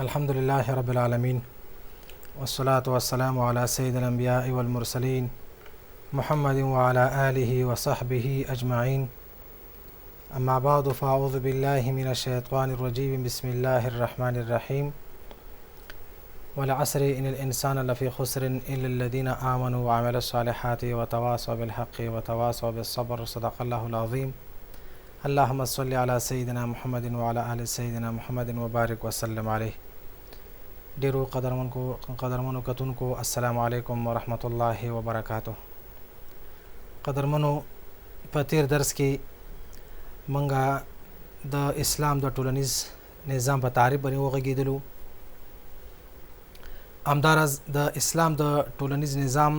الحمد لله رب العالمين والصلاة والسلام على سيد الأنبياء والمرسلين محمد وعلى آله وصحبه أجمعين. أما بعد فأعوذ بالله من الشيطان الرجيم. بسم الله الرحمن الرحيم. والعصر إن الإنسان لفي خسر إلا الذين آمنوا وعملوا الصالحات وتواصوا بالحق وتواصوا بالصبر. صدق الله العظيم. اللهم صل على سيدنا محمد وعلى آل سيدنا محمد وبارك وسلم عليه. ډیرو قدرمنو کتونکو السلام علیکم ورحمت الله وبرکاتہ. قدرمنو په تیر درس کې منګه د اسلام د ټولنیز نظام په تعریف باندې وغږیدلو. همدارس د اسلام د ټولنیز نظام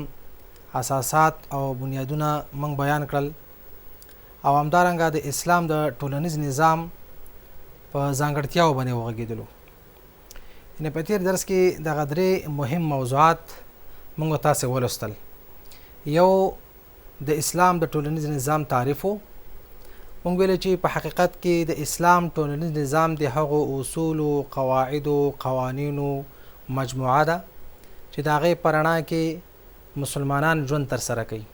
اساسات او بنیادونه منګ بیان کړل او همدارنګه د اسلام د ټولنیز نظام په ځانګړتیاو باندې وغږیدلو. ان په تیر درس کې د غدرې مهم موضوعات موږ تاسو ولوستل. یو د اسلام د ټولنیز نظام تعریف وو. موږ ویل چې په حقیقت کې د اسلام ټولنیز نظام د هغو اصول او قواعد او قوانینو مجموعه ده چې د هغې په رڼا کې مسلمانان ژوند ترسره کوي.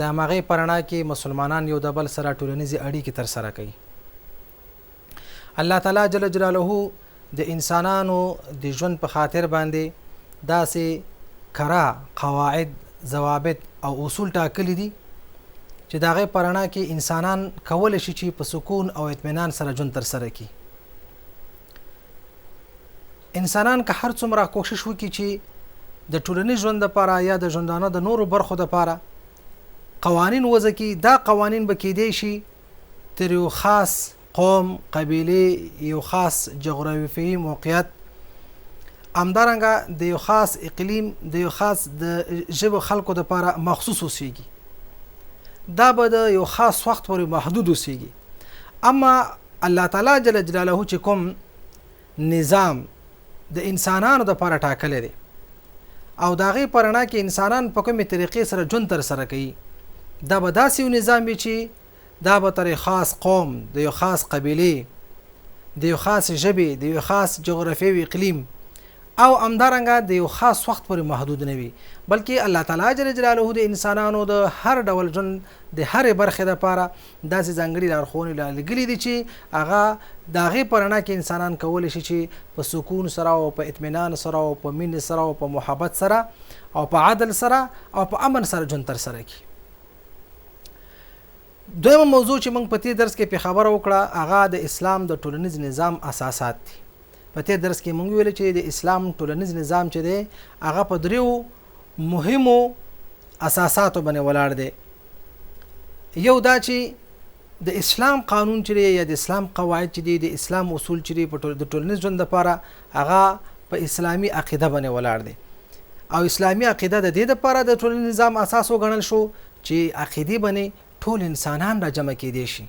د هغې په رڼا کې مسلمانان یو د بل سره ټولنیزې اړیکې ترسره کوي. الله تعالی جل جلاله د انسانانو د ژوند په خاطر باندې داسې کرا قواعد ضوابط او اصول ټاکلي دي چې د هغې په رڼا کې انسانان کولی شي چې په سکون او اطمینان سره ژوند ترسره کړي. انسانان که هر څومره کوشش وکړي چې د ټولنیز ژوند لپاره یا د ژوندانه د نورو برخو لپاره قوانین وضع کړي، دا قوانین به کیدی شي تر یو خاص قوم، قبیله، یو خاص جغرافیایي موقعیت، همدارنګه د یو خاص اقلیم، د یو خاص د ژبو خلکو لپاره مخصوص اوسیږي. دا به د یو خاص وخت پورې محدود اوسیږي. اما الله تعالی جل جلاله چې کوم نظام د انسانانو لپاره ټاکلی دی او د هغې په رڼا کې انسانان په کومې طریقې سره ژوند ترسره کوي، دا به داسې یو نظام وي چې دا به تر خاص قوم، د یو خاص قبیله، د یو خاص ژبې، د یو خاص جغرافیوي اقلیم او همدارنګه د یو خاص وخت پورې محدود نه وي، بلکې الله تعالی جل جلاله د انسانانو د هر ډول ژوند د هرې برخې لپاره داسې ځانګړي لارښوونې لګلي دي چې هغه د هغې په رڼا کې انسانان کولی شي چې په سکون سره او په اطمینان سره او په مینې سره او په محبت سره او په عدل سره او په امن سره ژوند ترسره کړي. دویمه موضوع چې موږ په تیر درس کې په خبره وکړه هغه د اسلام د ټولنیز نظام اساسات دي. په تیر درس کې موږ ویل چې د اسلام ټولنیز نظام چې دی هغه په دریو مهمو اساساتو باندې ولاړ دی. یو دا چې د اسلام قانون چې دی یا د اسلام قواعد چې دی، د اسلام اصول چې دی په د ټولنیز ژوند لپاره هغه په اسلامي عقیده باندې ولاړ دی او اسلامي عقیده د دې لپاره د ټولنیز نظام اساس وګڼل شو چې عقیدې باندې ټول انسانان را جمع کېدی شي.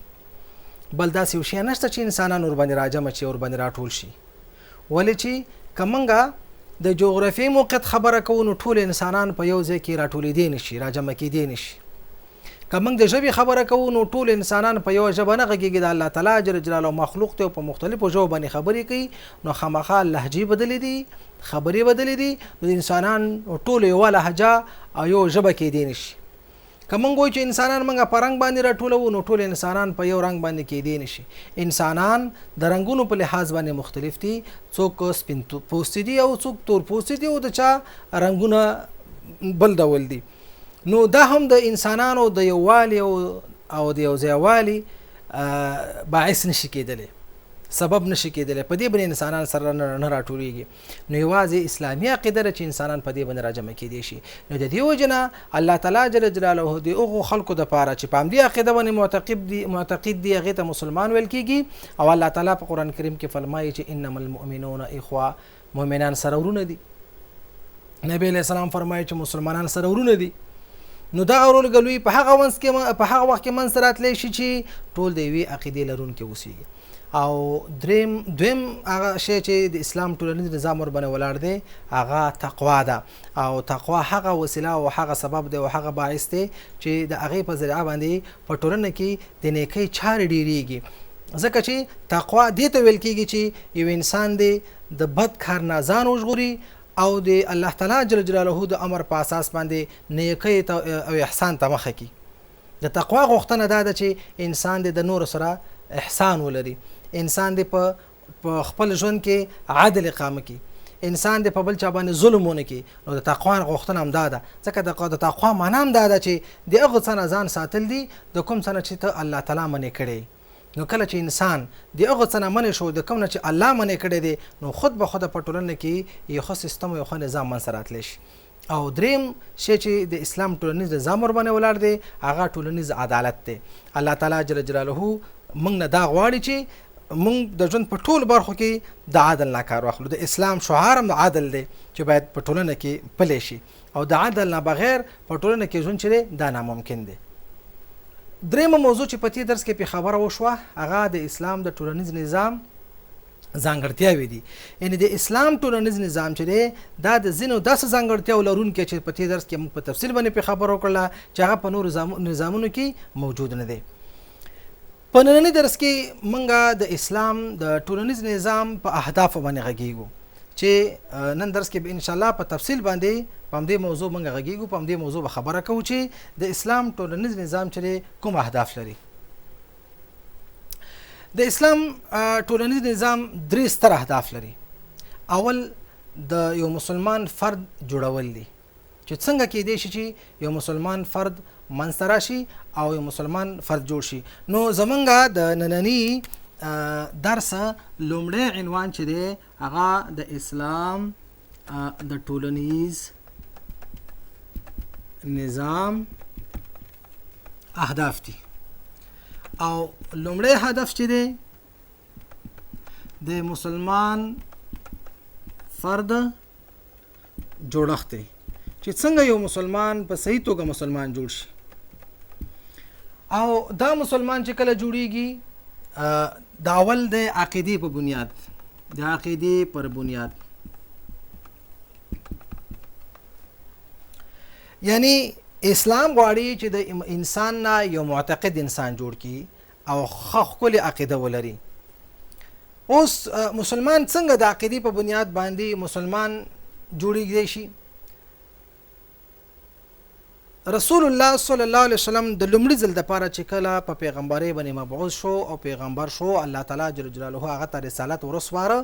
بل داسې یو شی نشته چې انسانان ور باندې را جمع شي او ور باندې راټول شي. ولې چې که موږ د جغرافیایي موقعیت خبره کوو نو ټول انسانان په یو ځای کې راټولېدی نه شي، را جمع کېدی نه شي. که موږ د ژبې خبره کوو نو ټول انسانان په یوه ژبه نه غږېږي. د الله تعالی جل جلاله مخلوق دی او په مختلفو ژبو باندې خبرې کوي، نو خامخا لهجې بدلې دي، خبرې بدلې دي، نو انسانان ټول یوه لهجه او یو ژبه کېدی نه شي. که موږ وایو چې انسانان موږ په رنګ باندې راټولوو نو ټول انسانان په یو رنګ باندې کېدی نه شي. انسانان د رنګونو په لحاظ باندې مختلف دي، څوک سپین پوستي دي او څوک تور پوستي دي او د چا رنګونه بل ډول دي. نو دا هم د انسانانو د یووالي او د یو ځایوالي باعث نشي کېدلی، سبب نشي کېدلی. په دې باندې انسانان سره نه راټولېږي. نو یوازې اسلامي عقیده ده چې انسانان په دې باندې راجمع کېدی شي. نو د دې وجې نه الله تعالی جل جلاله د هغو خلکو دپاره چې په همدې عقیده باندې معتقد دي هغې ته مسلمان ویل کېږي. او الله تعالی په قرآن کریم کې فرمایي چې انما المؤمنون اخوه، مؤمنان سره ورونه دي. نبی علیه السلام فرمایي چې مسلمانان سره ورونه دي. نو دغه ورورګلوي په هغه وخت کې منځته راتلی شي چې ټول د یوې عقیدې لرونکي اوسېږي. او دویم هغه شی چې د اسلام ټولنیز نظام ور باندې ولاړ دی هغه تقوا ده. او تقوا هغه وسیله او هغه سبب دی او هغه باعث دی چې د هغې په ذریعه باندې په ټولنه کې د نیکۍ چارې ډېرېږي. ځکه چې تقوا دې ته ویل کېږي چې یو انسان دی د بد کار نه ځان وژغوري او د الله تعالی جل جلاله د امر په اساس باندې نیکی او احسان ته مخه کړي. د تقوا غوښتنه دا ده چې انسان د نور سره احسان ولري، انسان د په خپل ژوند کې عدل اقامه کړي، انسان د په بل چا باندې ظلم ونه کړي. نو د تقوا غوښتنه هم دا ده، ځکه د تقوا معنا هم دا ده چې د هغه څه نه ځان ساتل دي د کوم څه نه چې ته الله تعالی منې کړی. نو کله چې انسان د هغه څه نه منې شو د کوم نه چې الله منې کړی دی، نو خود به خود په ټولنه کې یو ښه سیستم یو ښه نظام منځته راتلی شي. او دریم شی چې د اسلام ټولنیز نظام ور باندې ولاړ دی هغه ټولنیز عدالت دی. الله تعالی جل جلاله موږ نه دا غواړي چې موږ د ژوند په ټول برخو کې د عدل نه کار واخلو. د اسلام شعار هم عدل دی چې باید په ټولنه کې پلی شي، او د عدل نه بغیر په ټولنه کې ژوند چې دا ناممکن دی. دریمه موضوع چې په دې درس کې په خبره وشوه هغه د اسلام د ټولنیز نظام ځانګړتیاوې دي. یعنی د اسلام ټولنیز نظام چې دی دا د ځینو داسې ځانګړتیاو لرونکي چې په دې درس کې موږ په تفصیل باندې په خبره وکړله چې هغه په نورو نظامونو کې موجود نه دی. په ننني درس کې موږ د اسلام د ټولنیز نظام په اهدافو باندې غږیږو چې نن درس کې به ان شاء الله په تفصیل باندې په دې موضوع موږ غږیږو، په دې موضوع به خبره کوو چې د اسلام ټولنیز نظام چې کوم اهداف لري. د اسلام ټولنیز نظام درې ستر اهداف لري. اول د یو مسلمان فرد جوړول دي چې څنګه کېدای شي چې یو مسلمان فرد منځته راشي او یو مسلمان فرد جوړ شي. نو زمونږ د ننني درس لومړی عنوان چې دی هغه د اسلام د ټولنیز نظام اهداف دي. او لومړی هدف چې دی د مسلمان فرد جوړښت دی چې څنګه یو مسلمان په صحیح توګه مسلمان جوړ شي. او دا مسلمان چې کله جوړیږي دا اول د عقیدې په بنیاد، د عقیدې پر بنیاد، یعنی اسلام غواړي چې د انسان نه یو معتقد انسان جوړ کړي او ښکلې عقیده ولري. اوس مسلمان څنګه د عقیدې په بنیاد باندې مسلمان جوړیږي شي؟ رسول الله صلی الله علیه وسلم د لومړي ځل د پاره چې کله په پیغمبري باندې مبعوث شو او پیغمبر شو، الله تعالی جل جلاله هغه ته رسالت ورسواره.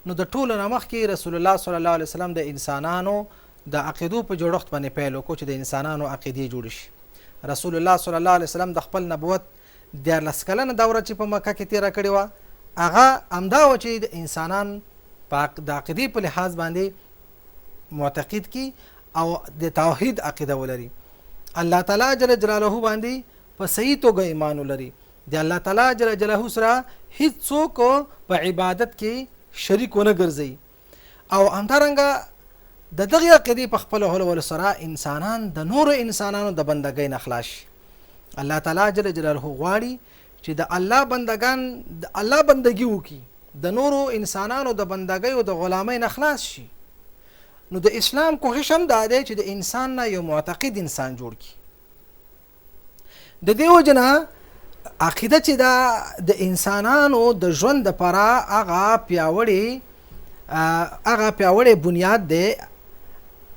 نو د ټولو نه مخکې رسول الله صلی الله علیه وسلم د انسانانو د عقیدو په جوړښت باندې پیل وکړو چې د انسانانو عقیدې جوړ شي. رسول الله صلی الله علیه وسلم د خپل نبوت 14 کلنه دوره چې په مکه کې تیره کړې وه هغه همدا و چې د انسانان د عقیدې په لحاظ باندې معتقد کی او د توحید عقیده ولري، الله تعالی جل جلاله باندې په صحیح توګه ایمان ولري، د الله تعالی جل جلاله سره هیڅ څوک په عبادت کې شریک ونه ګرځي. او همدارنګه د دغه عقیدې په خپل حلول سره انسانان د نورو انسانانو د بندګۍ نه خلاص شي. الله تعالی جل جلاله غواړي چې د الله بندگان د الله بندگی وکي، د نورو انسانانو د بندګۍ او د غلامۍ نه خلاص شي. نو د اسلام کوښښ هم دا دی چې د انسان نه یو معتقد انسان جوړ کړي. د دې وجنه عقیده چې دا د انسانانو د ژوند لپاره هغه پیاوړی بنیاد دی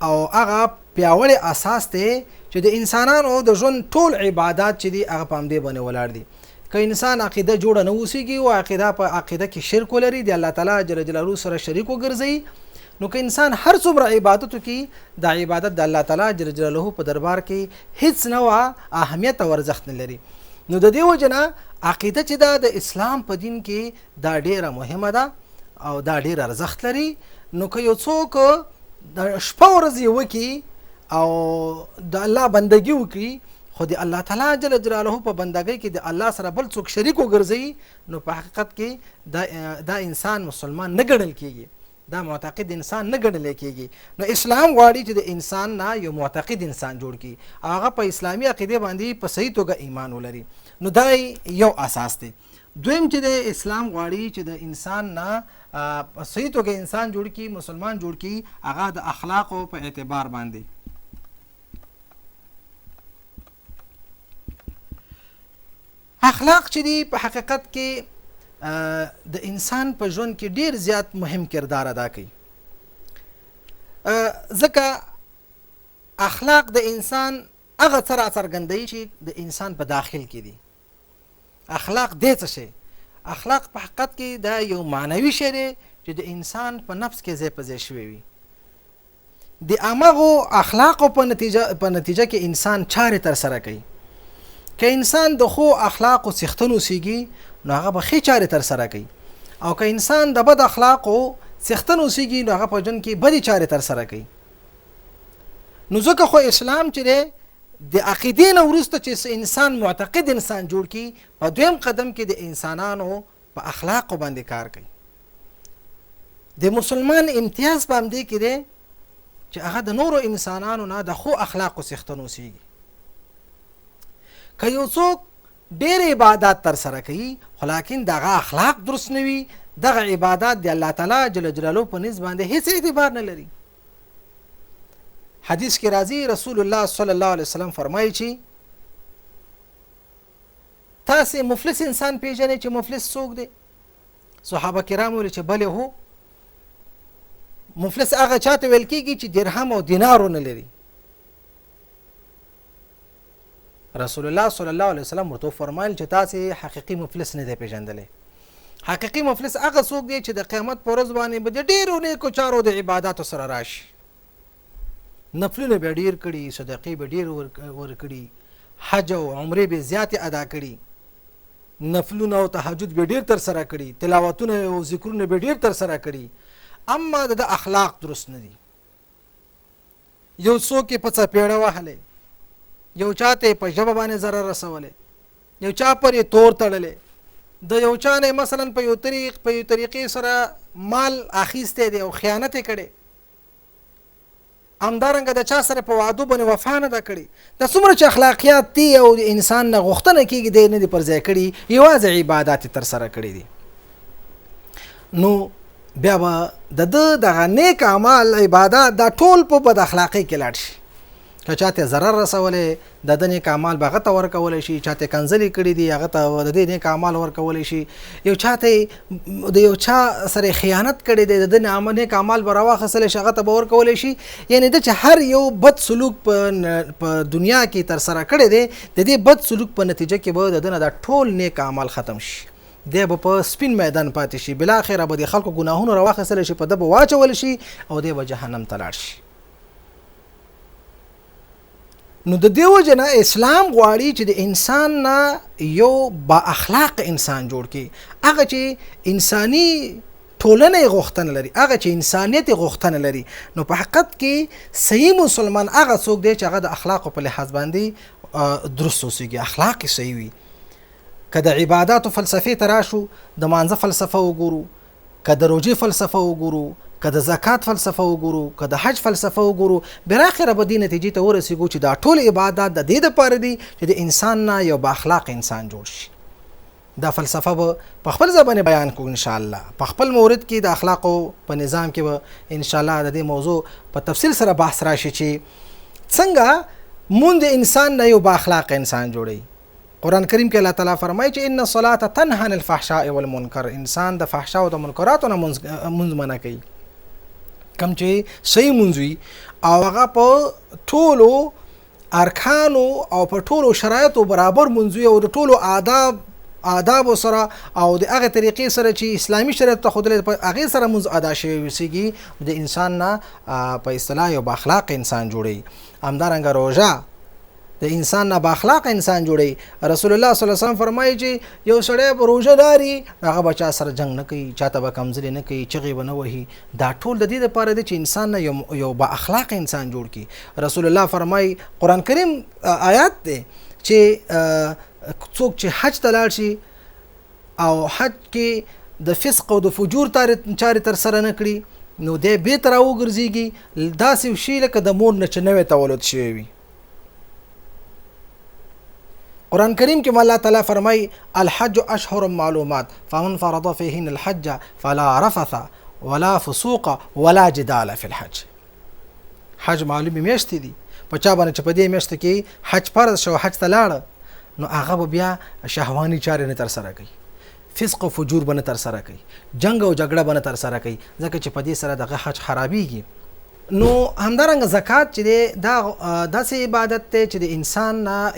او هغه پیاوړی اساس دی چې د انسانانو د ژوند ټول عبادت چې دی هغه په همدې باندې ولاړ دي. که انسان عقیده جوړه نه اوسېږي او عقیده کې شرک ولري، د الله تعالی جل جلاله سره شریک وګرځي، نو که انسان هر څومره عبادت وکړي د عبادت د الله تعالی جل جلاله په دربار کې هیڅ نوع اهمیت او ارزښت نه لري. نو د دې وجنه عقیده چې دا د اسلام په دین کې دا ډیره مهمه ده او دا ډیر ارزښت لري. نو که یو څوک د شپه ورځې وکړي او د الله بندګي وکړي خو د الله تعالی جل جلاله په بندګۍ کې د الله سره بل څوک شریک وګرځي، نو په حقیقت کې دا انسان مسلمان نه ګڼل کېږي، دا معتقد انسان نه ګڼل کېږي. نو اسلام غواړي چې د انسان نه یو معتقد انسان جوړ کړي، هغه په اسلامي عقیده باندې په صحیح توګه ایمان ولري. نو دا یو اساس دی. دویم چې د اسلام غواړي چې د انسان نه په صحیح توګه انسان جوړ کړي، مسلمان جوړ کړي، هغه د اخلاقو په اعتبار باندې. اخلاق چې دی په حقیقت کې د انسان په ژوند کې ډیر زیات مهم کردار ادا کوي. ځکه اخلاق د انسان هغه څه راڅرګندوي چې د انسان په داخل کې دي. اخلاق دې څه شی؟ اخلاق په حقیقت کې دا یو معنوي شی دی چې د انسان په نفس کې ځای په ځای شوی وي. د همغو اخلاقو په نتیجه کې انسان چارې ترسره کوي. که انسان د ښو اخلاقو څښتن اوسیږي نو هغه به ښې چارې ترسره کوي، او که انسان د بد اخلاقو څښتن اوسیږي نو هغه په ژوند کې بدې چارې ترسره کوي. نو ځکه خو اسلام چې دی د عقیدې نه وروسته چې انسان معتقد انسان جوړ کړي، په دویم قدم کې د انسانانو په اخلاقو باندې کار کوي. د مسلمان امتیاز په همدې کې دی چې هغه د نورو انسانانو نه د ښو اخلاقو څښتن اوسیږي. که یو څوک ډېر عبادات ترسره کوي خو لیکن دغه اخلاق درست نه وي، دغه عبادات د الله تعالی جل جلاله په نسبت باندې هیڅ اعتبار نه لري. حدیث کې راځي رسول الله صلی الله علیه وسلم فرمایي چې تاسې مفلس انسان پیژنئ چې مفلس څوک دی؟ صحابه کرام ویل چې بلې هو، مفلس هغه چاته ویل کېږي چې درهم او دینارو نه لري. رسول الله صلی الله علیه وسلم ورته فرمایل چې تاسې حقیقي مفلس نه دی پیژندلی. حقیقي مفلس هغه څوک دی چې د قیامت په ورځ باندې به د ډېرو نیکو چارو د عباداتو سره راشي، نفلونه به ډېر کړي، صدقې به ډېر ورکړي، حج او عمرې به زیاتې ادا کړي، نفلونه او تهجد به ډېر ترسره کړي، تلاوتونه او ذکرونه به ډېر ترسره کړي، اما د اخلاق درست نه دي. یو څوک یې په څپېړه وهلی، یو چاته په ژبه باندې ضرر رسولی، یو چا پر یې تور تړلی، د یو چا نه مثلا په یو طریقې سره مال اخیستی دی او خیانت یې کړی، همدارنګه د چا سره په وعدو باندې وفا نه ده کړې. دا څومره چې اخلاقیات دي او د انسان نه غوښتنه کېږي دی نه دي پر ځای کړي، یوازې عبادات یې ترسره کړي دي. نو بیا به د ده دغه نیک اعمال عبادات دا ټول په بد اخلاقۍ کې لاړ شي. که چاته ضرر رسولی د ده نیک اعمال به هغه ته ورکولی شي، چاته کنځلې کړي دي هغه ته د دې نیک اعمال ورکولی شي، یو چاته د یو چا سره خیانت کړی دی د ده نیک اعمال به راواخیستلی شي هغه ته به ورکولی شي. یعنې ده چې هر یو بد سلوک په دنیا کې ترسره کړی دی، د دې بد سلوک په نتیجه کې به د ده نه دا ټول نیک اعمال ختم شي، دی به په سپین میدان پاتې شي، بالاخره به د خلکو ګناهونه راواخیستلی شي، په ده به واچولی شي او دی به جهنم ته لاړ شي. نو د دې وجه نه اسلام غواړي چې د انسان نه یو با اخلاق انسان جوړ کړي، هغه چې انساني ټولنه یې غوښتنه لري، هغه چې انسانیت یې غوښتنه لري. نو په حقیقت کې صحیح مسلمان هغه څوک دی چې هغه د اخلاقو په لحاظ باندې درست اوسېږي، اخلاق یې صحیح وي. که د عباداتو فلسفې ته راشو، د مانځه فلسفه وګورو، که د روژې فلسفه وګورو، که د زکات فلسفه وګورو، که د حج فلسفه وګورو، بالاخره به دې نتیجې ته ورسېږو چې دا ټول عبادات د دې دپاره دي چې د انسان نه یو با اخلاق انسان جوړ شي. دا فلسفه به په خپل ځای باندې بیان کوو انشاءالله، په خپل مورد کې د اخلاقو په نظام کې به انشاءالله د دې موضوع په تفصیل سره بحث راشي چې څنګه مونږ د انسان نه یو با اخلاق انسان جوړوي. قرآن کریم کې الله تعالی فرمایي چې ان الصلاة تنهى عن الفحشاء والمنکر، انسان د فحشا او د منکراتو نه منځ منع کوي. کم چې صحیح منځ وي او هغه په ټولو ارکانو او په ټولو شرایطو برابر منځ وي او د ټولو آداب سره او د هغه طریقې سره چې اسلامي شریعت ته ښودلی په هغې سره منځ ادا شوی اوسېږي، د انسان نه په اصطلاح یو با اخلاق انسان جوړوي. همدارنګه روژه د انسان نه با اخلاق انسان جوړوي. رسول الله صلی الله علیه وسلم فرمایي چې یو سړی به روژه داري هغه به چا سره جنګ نه کوي، چاته به کمزلي نه کوي، چغې به نه وهي. دا ټول د دې دپاره دی چې انسان نه یو با اخلاق انسان جوړ کړي. رسول الله فرمایي، قرآن کریم آیات دی چې څوک چې حج ته لاړ شي او حج کې د فسق او د فجور چارې ترسره نه کړي نو دی بېرته راوګرځېږي داسې شي لکه د مور نه چې نوی تولد شوی وي. قرآن کریم کې الله تعالی فرمای الحج اشهر معلومات فمن فرض فيهن الحج فلا رفث ولا فسوق ولا جدال في الحج. حج معلومه میاشتې دي، په چا باندې چې په دې میاشت کې حج فرض شو، حج ته لاړ نو هغه بیا شهواني چارې نه ترسره کوي، فسق او فجور بنه تر سره کوي، جنگ او جګړه بنه تر سره کوي، ځکه چې په دې سره دغه حج خرابېږي. نو همدارنګه زکات چې دی دا داسې عبادت دی چې د انسان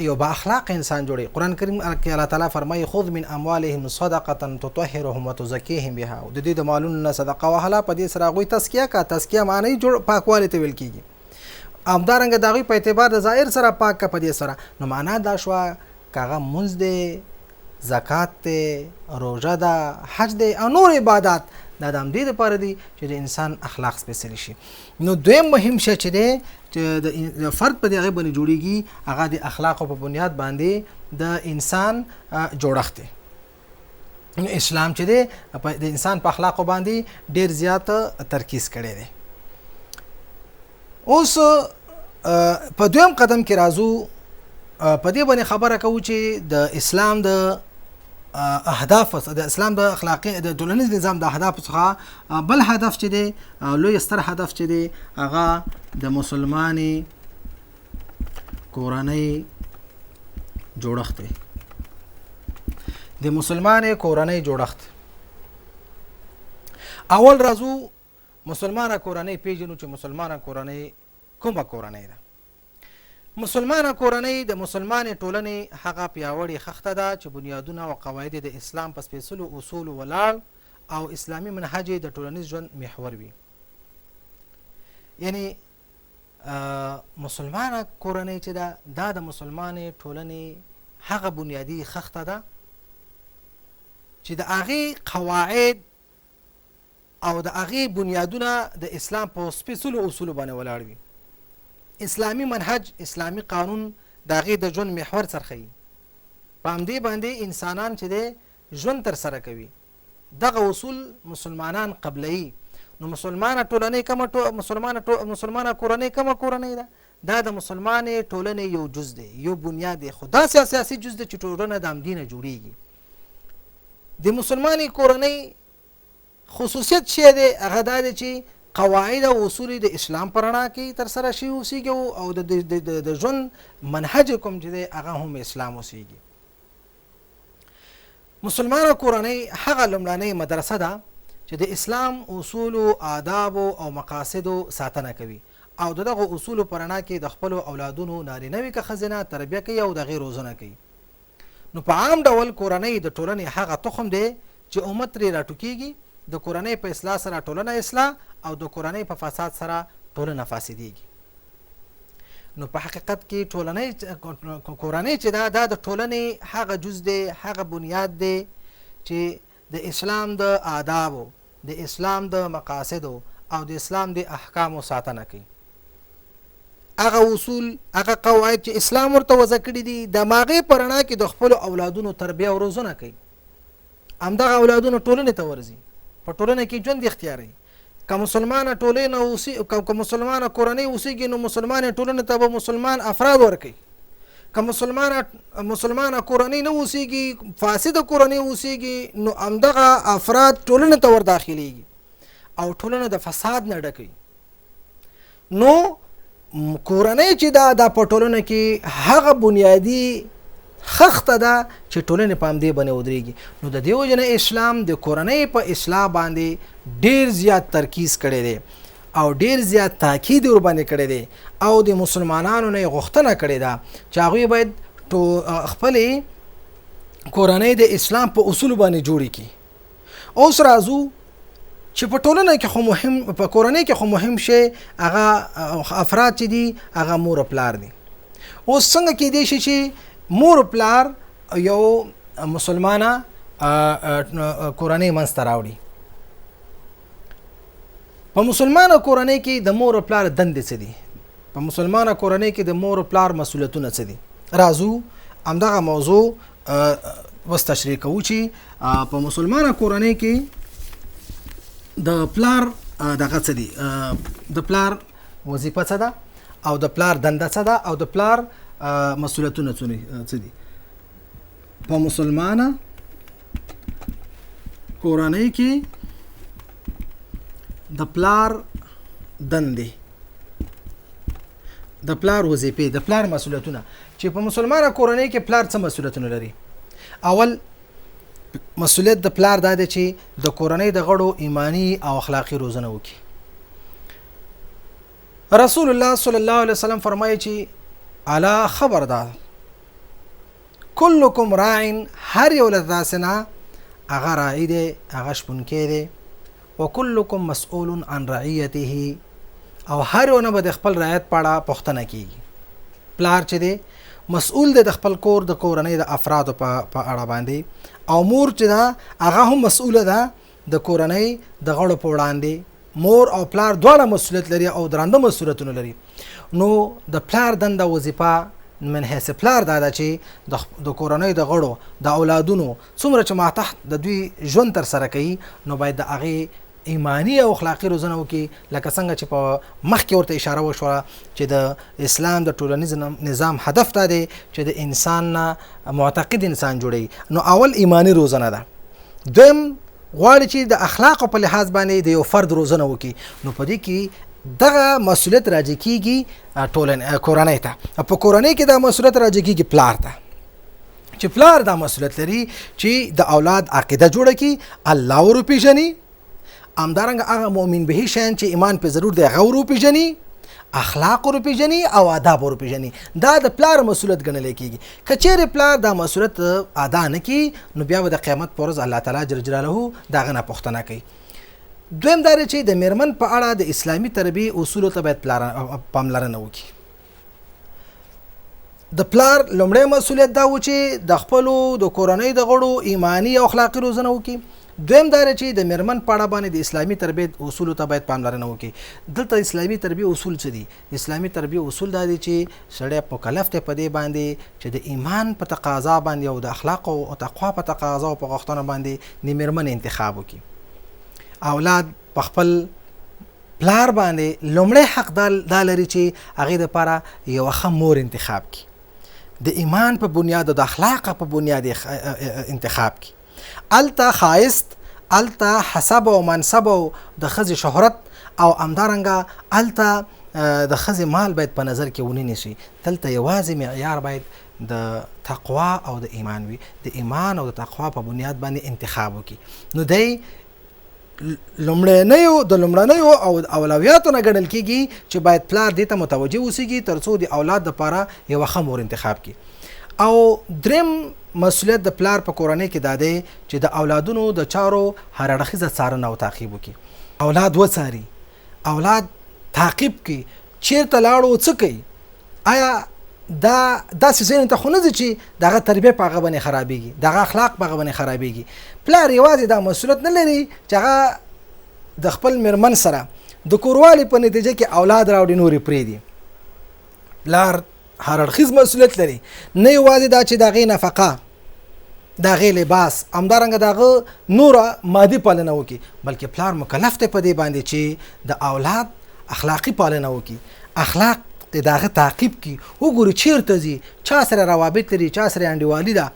یو با اخلاق انسان جوړي. قرآن کریم کې الله تعالی فرمایي خذ من اموالهم صدقه تطهرهم وتزکیهم بها. د دې د مالونو نه صدقه واهله، په دې سره هغوی تزکیه کا. تزکیه معنی جوړ پاکوالی ته ویل کېږي. همدارنګه د هغوی په اعتبار د ظاهر سره پاک کا په دې سره. نو معنا دا شوه که هغه مونځ دی، زکات دی، روژه ده، حج دی او نور عبادات، دا د همدې دپاره دي چې د انسان اخلاق سپېڅلي شي. نو دویم مهم شی چې دی چې د فرد په دې هغې باندې جوړېږي، هغه د اخلاقو په بنیاد باندې د انسان جوړښت دی. نو اسلام چې دی د انسان په اخلاقو باندې ډېر زیات ترکیز کړی دی. اوس په دویم قدم کې راځو، په دې باندې خبره کوو چې د اسلام د اهداف، د اسلام د اخلاقي د ټولنیز نظام د اهداف څخه بل هدف چې دی، لوی ستر هدف چې دی، هغه د مسلمانې کورنۍ جوړښت دی. د مسلمانې کورنۍ جوړښت. اول راځو مسلمانه کورنۍ پیژنو چې مسلمانه کورنۍ کومه کورنۍ ده. مسلمانه کورنۍ د مسلمانې ټولنې هغه پیاوړې خښته ده چې بنیادونه او قواعد د اسلام په سپېڅلو اصولو ولاړ او اسلامي منهج د ټولنیز ژوند محور وي. یعنی مسلمانه کورنۍ چې ده دا د مسلمانې ټولنې هغه بنیادي خښته ده چې د هغې قواعد او د هغې بنیادونه د اسلام په سپېڅلو اصولو باندې ولاړ وي. اسلامی منهج، اسلامی قانون د هغې د ژوند محور څرخوي. په همدې باندې انسانان چې دی ژوند تر سره کوي. دغه اصول مسلمانان قبلوي. نو مسلمانه ټولنۍ کومه مسلمانه کورنۍ کومه کورنۍ ده؟ دا د مسلمانې ټولنې یو جز دی، یو بنیاد دی، خو داسې اساسي جز دی چې ټولنه د همدې نه جوړېږي. د مسلمانې کورنۍ خصوصیت شی دی هغه دا دی چې قواعد او اصول د اسلام په رڼا کې تر سره شي اوسېږي او د ژوند منهج کوم چې دی هغه هم اسلام اوسېږي. مسلمانه کورنۍ هغه لومړنۍ مدرسه ده چې د اسلام اصولو، آدابو او مقاصدو ساتنه کوي او دغه اصولو په رڼا کې د خپلو اولادونو نارینوي که ښځینه تربیه کوي او د هغې روزنه کوي. نو په عام ډول کورنۍ د ټولنې هغه تخم دی چې امت ترې راټوکېږي. د کورنۍ په اصلاح سره ټولنه اصلاح او د کورنۍ په فساد سره ټولنه فاسدېږي. نو په حقیقت کې کورنۍ چې دا د ټولنې هغه جز دی، هغه بنیاد دی چې د اسلام د آدابو، د اسلام د مقاصدو او د اسلام د احکامو ساتنه کوي. هغه اصول، هغه قواعد چې اسلام ورته وضع کړي دي د هغې په رڼا کې د خپلو اولادونو تربیه او روزنه کوي. همدغه اولادونو ټولنې ته ورځي، په ټولنه کې ژوند اختیاروي. که مسلمانه ټولنه که مسلمانه کورنۍ اوسېږي نو مسلمانې ټولنې ته به مسلمان افراد ورکوي. که مسلمانه کورنۍ نه اوسېږي، فاسده کورنۍ اوسېږي، نو همدغه افراد ټولنې ته ورداخلیږي او ټولنه د فساد نه ډکوي. نو کورنۍ چې دا په ټولنه کې هغه بنیادي خښته ده چې ټولنې په همدې باندې ودرېږي. نو د دې وجې نه اسلام د کورنۍ په اصلاح باندې ډېر زیات ترکیز کړی دی او ډېر زیات تاکید ورباندې کړی دی او د مسلمانانو نه یې غوښتنه کړې ده چې هغوی باید خپلې کورنۍ د اسلام په اصولو باندې جوړې کړي. اوس راځو چې په ټولنه کې خو مهم، په کورنۍ کې خو مهم شی هغه افراد چې دي هغه مور او پلار دي. اوس څنګه کېدی شي چې مور او پلار یو مسلمانه کورنۍ منځته راوړي؟ په مسلمانه کورنۍ کې د مور او پلار دندې څه دي؟ په مسلمانه کورنۍ کې د مور او پلار مسؤلیتونه څه دي؟ راځو همدغه موضوع اوس تشریح کوو چې په مسلمانه کورنۍ کې د پلار دغه څه دي، د پلار وظیفه څه ده او د پلار دنده څه ده او د پلار مسؤلیتونه څه دي. په مسلمانه کورنۍ کې د پلار دندې، د پلار وظیفې، د پلار مسؤلیتونه. چې په مسلمانه کورنۍ کې پلار څه مسؤلیتونه لري؟ اول مسؤلیت د پلار دا دی چې د کورنۍ د غړو ایمانی او اخلاقی روزنه وکړي. رسول الله صلی الله علیه وسلم فرمایي چې الا خبردار کلکم راع، هر یو له تاسو نه هغه راعي دی، هغه شپونکی دی، وکلکم مسؤول عن رعیته، او هر یو نه به د خپل رعایت په اړه پوښتنه کیږي. پلار چې دی مسؤول دی د خپل کور د کورنۍ د افرادو په اړه باندې، او مور چې ده هغه هم مسؤله ده د کورنۍ د غړو په وړاندې. مور او پلار دواړه مسؤلیت لري او درانده مسؤلیتونه لري. نو د پلار دنده وظیفه من حیث پلار دا ده چې د کورنۍ د غړو د اولادونو څومره چې ماتحت د دوی ژوند تر سره کوي، نو باید د هغې ایمانی او اخلاقی روزنه وکړي، لکه څنګه چې په مخکې ورته اشاره وشوه چې د اسلام د ټولنیز نظام هدف دا دی چې د انسان نه معتقد انسان جوړوي. نو اول ایمانی روزنه ده. دویم غواړي چې د اخلاقو په لحاظ باندې د یو فرد روزنه وکړي. نو په دې کې دغه مسؤلیت راجع کیږي کورنۍ ته. په کورنۍ کې دا مسؤلیت راجع کیږي پلار ته، چې پلار دا مسؤلیت لري چې د اولاد عقیده جوړه کړي، الله وروپېژني، همدارنګه هغه مؤمن به شیان چې ایمان په ضرور دی هغه وروپېژني، اخلاق وروپېژني او آداب وروپېژني. دا د پلار مسؤلیت ګڼل کېږي. که چیرې پلار دا مسؤلیت ادا نه کړي، نو بیا به د قیامت په ورځ الله تعالی جل جلاله د هغه نه پوښتنه کوي. دویم دا دی چې د میرمن په اړه د اسلامي تربیې اصولو ته باید پاملرنه وکړي. د پلار لومړی مسؤلیت دا و چې د خپلو د کورنۍ د غړو ایمانی او اخلاقی روزنه وکړي. دویم دا چې د میرمن په اړه باندې د اسلامي تربیې اصولو ته باید پاملرنه وکړي. دلته اسلامي تربیې اصول څه دي؟ اسلامي تربیې اصول دا دي چې سړی مکلف دی په دې باندې چې د ایمان په تقاضا باندې او د اخلاق او تقوا په تقاضا او په غوښتنه باندې د میرمن انتخاب وکړي. اولاد په خپل پلار باندې لومړی حق دا لري چې هغې دپاره یوه ښه مور انتخاب کړي، د ایمان په بنیاد او د اخلاق په بنیاد انتخاب کړي. الته خایست، الته حسب او منصب او د ښځې شهرت او همدارنګه الته د ښځې مال باید په نظر کې ونه نیسي. دلته یوازې معیار باید د تقوا او د ایمان وي، د ایمان او د تقوا په بنیاد باندې انتخاب وکړي. نو دی لومړنیو او اولویاتو نه ګڼل کېږي چې باید پلار دې ته متوجه اوسېږي تر څو د اولاد دپاره یوه ښه مور انتخاب کړي. او دریم مسؤلیت د پلار په کورنۍ کې دا دی چې د اولادونو د چارو هر اړخیزه څارنه او تعقیب وکړي. اولاد وڅاري، اولاد تعقیب کړي، چیرته لاړو، څه کوي، آیا دا داسې ځایونو ته خو نه ځي چې دغه تربیه په هغه باندې خرابېږي، دغه اخلاق په هغه باندې خرابېږي. پلار یوازې دا مسؤلیت نه لري چې هغه د خپل میرمن سره د کوروالي په نتیجه کې اولاد راوړي نورې پرېږدي. پلار هر اړخیز مسؤلیت لري، نه یوازې دا چې د هغې نفقه، د هغې لباس، همدارنګه د هغه نوره مادي پالنه وکړي، بلکې پلار مکلف دی په دې باندې چې د اولاد اخلاقي پالنه وکړي، اخلاق د هغه تعقیب کړي، وګوري چیرته ځي، چا سره روابط لري، چا سره انډیوالي ده،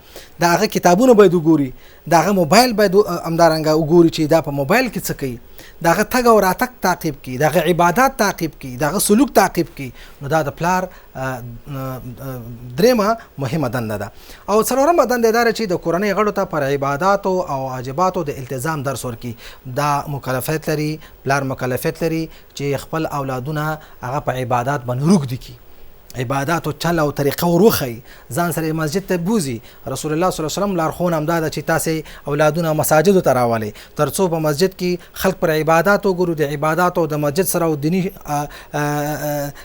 د هغه کتابونه باید وګوري، د هغه موبایل باید همدارنګه وګوري چې دا په موبایل کې څه کوي، د هغه تګ او راتګ تعقیب کړي، د هغه عبادات تعقیب کړي، د هغه سلوک تعقیب کړي. نو دا د پلار دریمه مهمه دنده ده. او څلورمه دنده دا چې د کورنۍ غړو ته پر عباداتو او واجباتو د التزام درس ورکړي. دا مکلفیت لري، پلار مکلفیت لري چې خپل اولادونه هغه په عبادات باندې روږدي کړي، عبادات او چل او طریقه وروخی، ځان سره مسجد ته بوزي. رسول الله صلی الله علیه وسلم لارښوونه همدا ده چې تاسې اولادونه مساجدو ته راولئ تر څو په مسجد کې خلق پر عبادات وګورو، د عبادات او د مسجد سره او دینی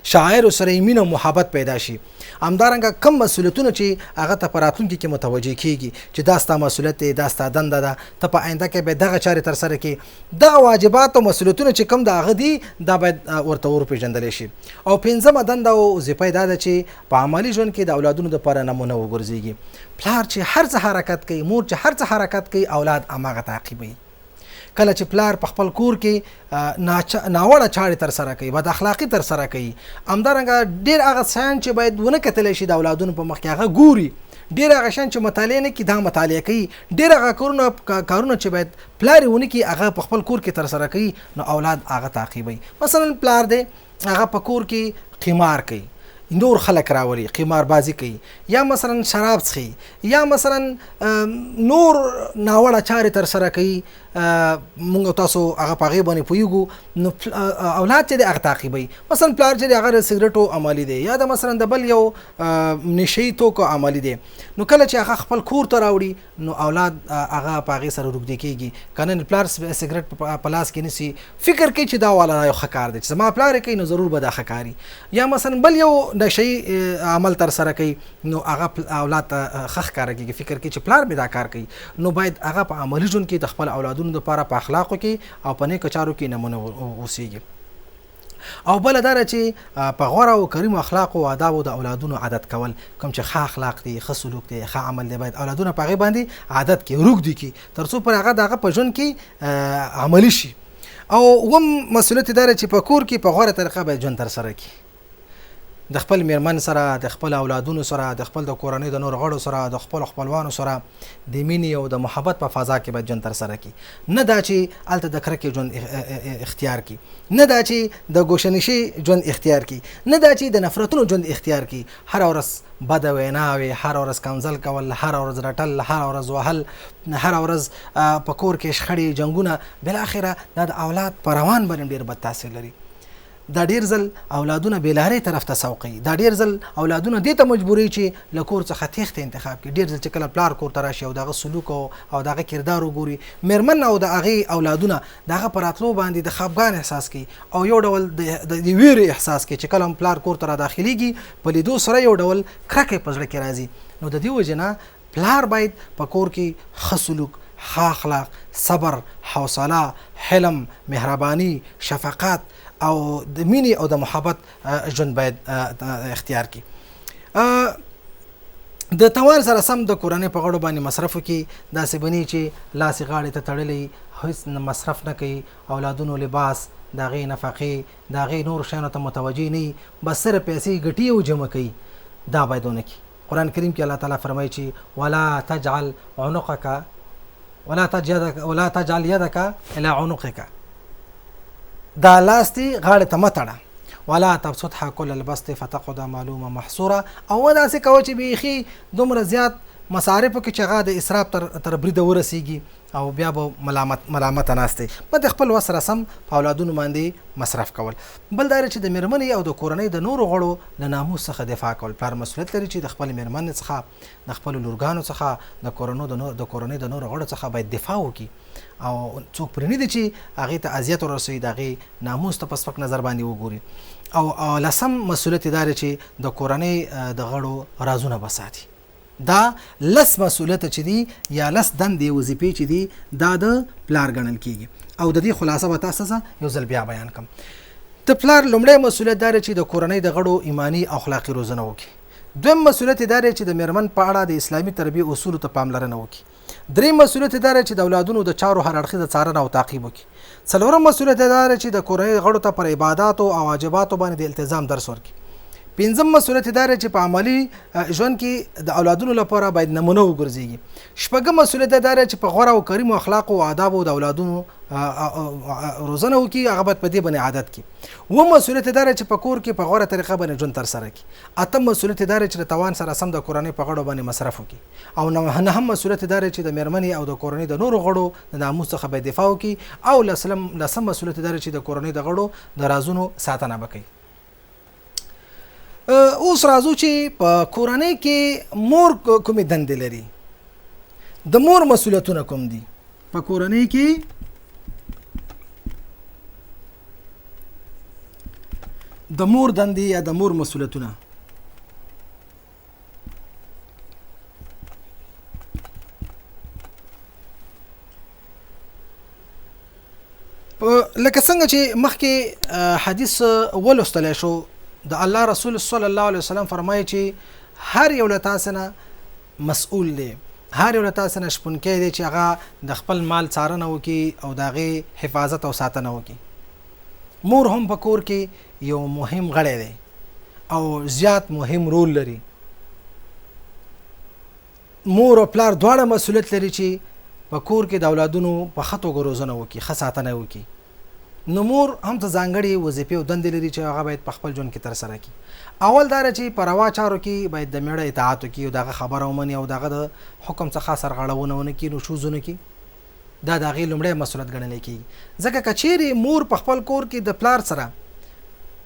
شاعر سره مینه او محبت پیدا شي. همدارنګه کم مسؤلیتونه چې هغه ته په راتلونکي کې متوجه کیږي چې دا ستا مسؤلیت دی، دا ستا دنده ده، ته په آینده کې باید دغه چارې ترسره کړي. دغه واجبات او مسؤلیتونه چې کم د هغه دي دا باید ورته وروپېژندلی شي. او پنځمه دنده او وظیفه دا ده چې په عملي ژوند کې د اولادونو دپاره نمونه وګرځېږي. پلار چې هر څه حرکت کوي، مور چې هر څه حرکت کوي، اولاد هماغه تعقیبوي. کله چې پلار په خپل کور کې ناوړه چارې ترسره کوي، بد اخلاقي ترسره کوي، همدارنګه ډېر هغه شیان چې باید ونه کتلی شي د اولادونو په مخ کې هغه ګوري، ډېر هغه شیان چې مطالعه نه کړي دا مطالعه کوي، ډېر هغه کارونه چې باید پلار یې ونه کړي هغه په خپل کور کې ترسره کوي، نو اولاد هغه تعقیبوي. مثلا پلار دی هغه په کور کې قمار کوي نور خلک راولي قماربازي کوي یا مثلا شراب څښي یا مثلا نور ناوړه چارې ترسره کوي مونږ تاسو هغه په هغې باندې پوهېږو نو اولاد چې دی هغه تعقیبوي مثلا پلار چې دی هغه د سګرټو عملي دی یا د مثلا د بل یو نشهیي توکو عملي دی نو کله چې هغه خپل کور ته راوړي نو اولاد هغه په هغې سره روږدي کېږي که نه پلار سګرټ په لاس کې نیسي فکر کوي چې دا والا یو ښه کار دی چې زما پلار یې کوي نو ضرور به دا ښه کاري یا مثلا بل یو نشهیي عمل ترسره کوي نو هغه اولاد ته ښه ښکاره کېږي فکر کوي چې پلار مې دا کار کوي نو باید هغه په عملي ژوند کې د خپل اولادونو دپاره په اخلاقو کې او په نیکو چارو کې نمونه اوسیږي او بل دا چې په غوره او کریم اخلاق او آداب د اولادونو عادت کول کوم چې ښه اخلاق دي ښه سلوک دي ښه عمل دی باید اولادونه په هغې باندې عادت کې روږدي کړي تر څو پر هغه د هغه په ژوند کې عملي شي او وم مسؤلیت دا چې په کور کې په غوره طریقه باید ژوند ترسره کړي د خپل میرمن سره د خپل اولادونو سره د خپل د کورنۍ د نور غړو سره د خپل خپلوانو سره د مینې او د محبت په فضا کې باید ژوند ترسره کړي نه دا چې هلته د کرکې ژوند اختیار کړي نه دا چې د ګوشهنشي ژوند اختیار کړي نه دا چې د نفرتونو ژوند اختیار کړي هره ورځ بده ویناوې هره ورځ کنځل کول هره ورځ رټل هره ورځ وهل هره ورځ په کور کې شخړې جنګونه بالاخره دا د اولاد په روان باندې ډېر بد تاثیر لري دا ډیر ځل اولادونه بېلارې طرف ته سوقي دا ډیر ځل اولادونه دې ته مجبوري چې له کور څخه تېښته انتخاب کړي ډیر ځل چې کله پلار کور ته راشي او دغه سلوک او دغه کردار وګوري میرمن او د هغې اولادونه د هغه په راتلو باندې د خفګان احساس کوي او یو ډول د ویرې احساس کوي چې کله هم پلار کور ته راداخلېږي په لیدو سره یو ډول کرکې په زړه کې راځي نو د دې وجې نه پلار باید په کور کې ښه سلوک ښه اخلاق صبر حوصله حلم مهرباني شفقت او د مینې او د محبت ژوند باید اختیار کړي د توان سره سم د کورنۍ په غړو باندې مصرف وکړي داسې بني چې لاسې غاړې ته تړلی هیڅ مصرف نه کوي اولادونو لباس د هغې نفقې د هغې نور شیانو ته متوجه نه وي بس صرف پیسې ګټي او جمع کوي دا باید ونه کړي قرآن کریم کې الله تعالی فرمایي چې ولا تجعل عنقك ولا تجعل يدك الى عنقك دا لاس دی غاړې ته مه تړه ولا تبسطها كل البسط فتقعد ملوما محصورا او داسې کوه چې بیخي دومره زیات مصارفو کې چې هغه د اسراف تر بریده ورسیږي او بیا به ملامته ناست دی باید خپل وس سره سم په اولادونو باندې مصرف کول بل دا چې د میرمنې او د کورنۍ د نورو غړو له ناموس څخه دفاع کول پلار مسؤلیت لري چې د خپل میرمنې څخه د خپلو لورګانو څخه د کورنۍ د نورو غړو څخه باید دفاع وکړي او څوک پرې نه دي چې هغې ته اذیت ورسوي د هغې ناموس ته په سپک نظر باندې وګوري او لسم مسؤلیت دا دی چې د کورنۍ د غړو رازونه بساتي دا لس مسؤلیت چې دي یا لس دندې وظیفې چې دي دا د پلار ګڼل کېږي او د دې خلاصه به تاسو ته یو ځل بیا بیان کړم د پلار لومړی مسؤلیت دا دی چې د کورنۍ د غړو ایماني او اخلاقي روزنه وکړي دویم مسؤلیت دا دی چې د میرمن په اړه د اسلامي تربیې اصولو ته پاملرنه وکړي دریم مسؤلیت دا دی چې د اولادونو د چارو هر اړخیزه څارنه او تعقیب وکړي څلورم مسؤلیت دا دی چې د کورنۍ غړو ته پر عباداتو او واجباتو باندې د التزام درس ورکړي پنځم مسؤلیت دا دی چې په عملي ژوند کې د اولادونو لپاره باید نمونه وګرځېږي شپږم مسؤلیت دا دی چې په غوره او کریمو اخلاقو او آدابو د اولادونو روزنه وکړي هغه باید په دې باندې عادت کړي اووم مسؤلیت دا دی چې په کور کې په غوره طریقه باندې ژوند ترسره کړي اتم مسؤلیت دا دی چې د توان سره سم د کورنۍ په غړو باندې مصرف وکړي او نهم مسؤلیت دا دی چې د میرمنې او د کورنۍ د نورو غړو د ناموس څخه باید دفاع وکړي او لسم مسؤلیت دا دی چې د کورنۍ د غړو د رازونو ساتنه وکړي اوس راځو چې په کورنۍ کې مور کومې دندې لري د مور مسؤلیتونه کوم دي په کورنۍ کې د مور دندې یا د مور مسؤلیتونه لکه څنګه چې مخکې حدیث ولوستلی شو د الله رسول صلی الله علیه وسلم فرمایي چې هر یو له تاسو نه مسؤول دی هر یو له تاسو نه شپونکی دی چې هغه د خپل مال څارنه وکړي او د هغې حفاظت او ساتنه وکړي مور هم په کور کې یو مهم غړی دی او زیات مهم رول لري مور او پلار دواړه مسؤلیت لري چې په کور کې د اولادونو په ښه توګه روزنه وکړي ښه ساتنه وکړي نو مور هم ته ځانګړي وظیفې او دندې لري چې هغه باید په خپل ژوند کې ترسره کړي. اول دا چې په روا چارو کې باید د میړه اطاعت وکړي او دغه خبره ومني او دغه د حکم څخه سرغړونه ونه کړي، نشوزونه کړي. دا د هغې لومړی مسؤلیت ګڼلی کېږي. ځکه که چیرې مور په خپل کور کې د پلار سره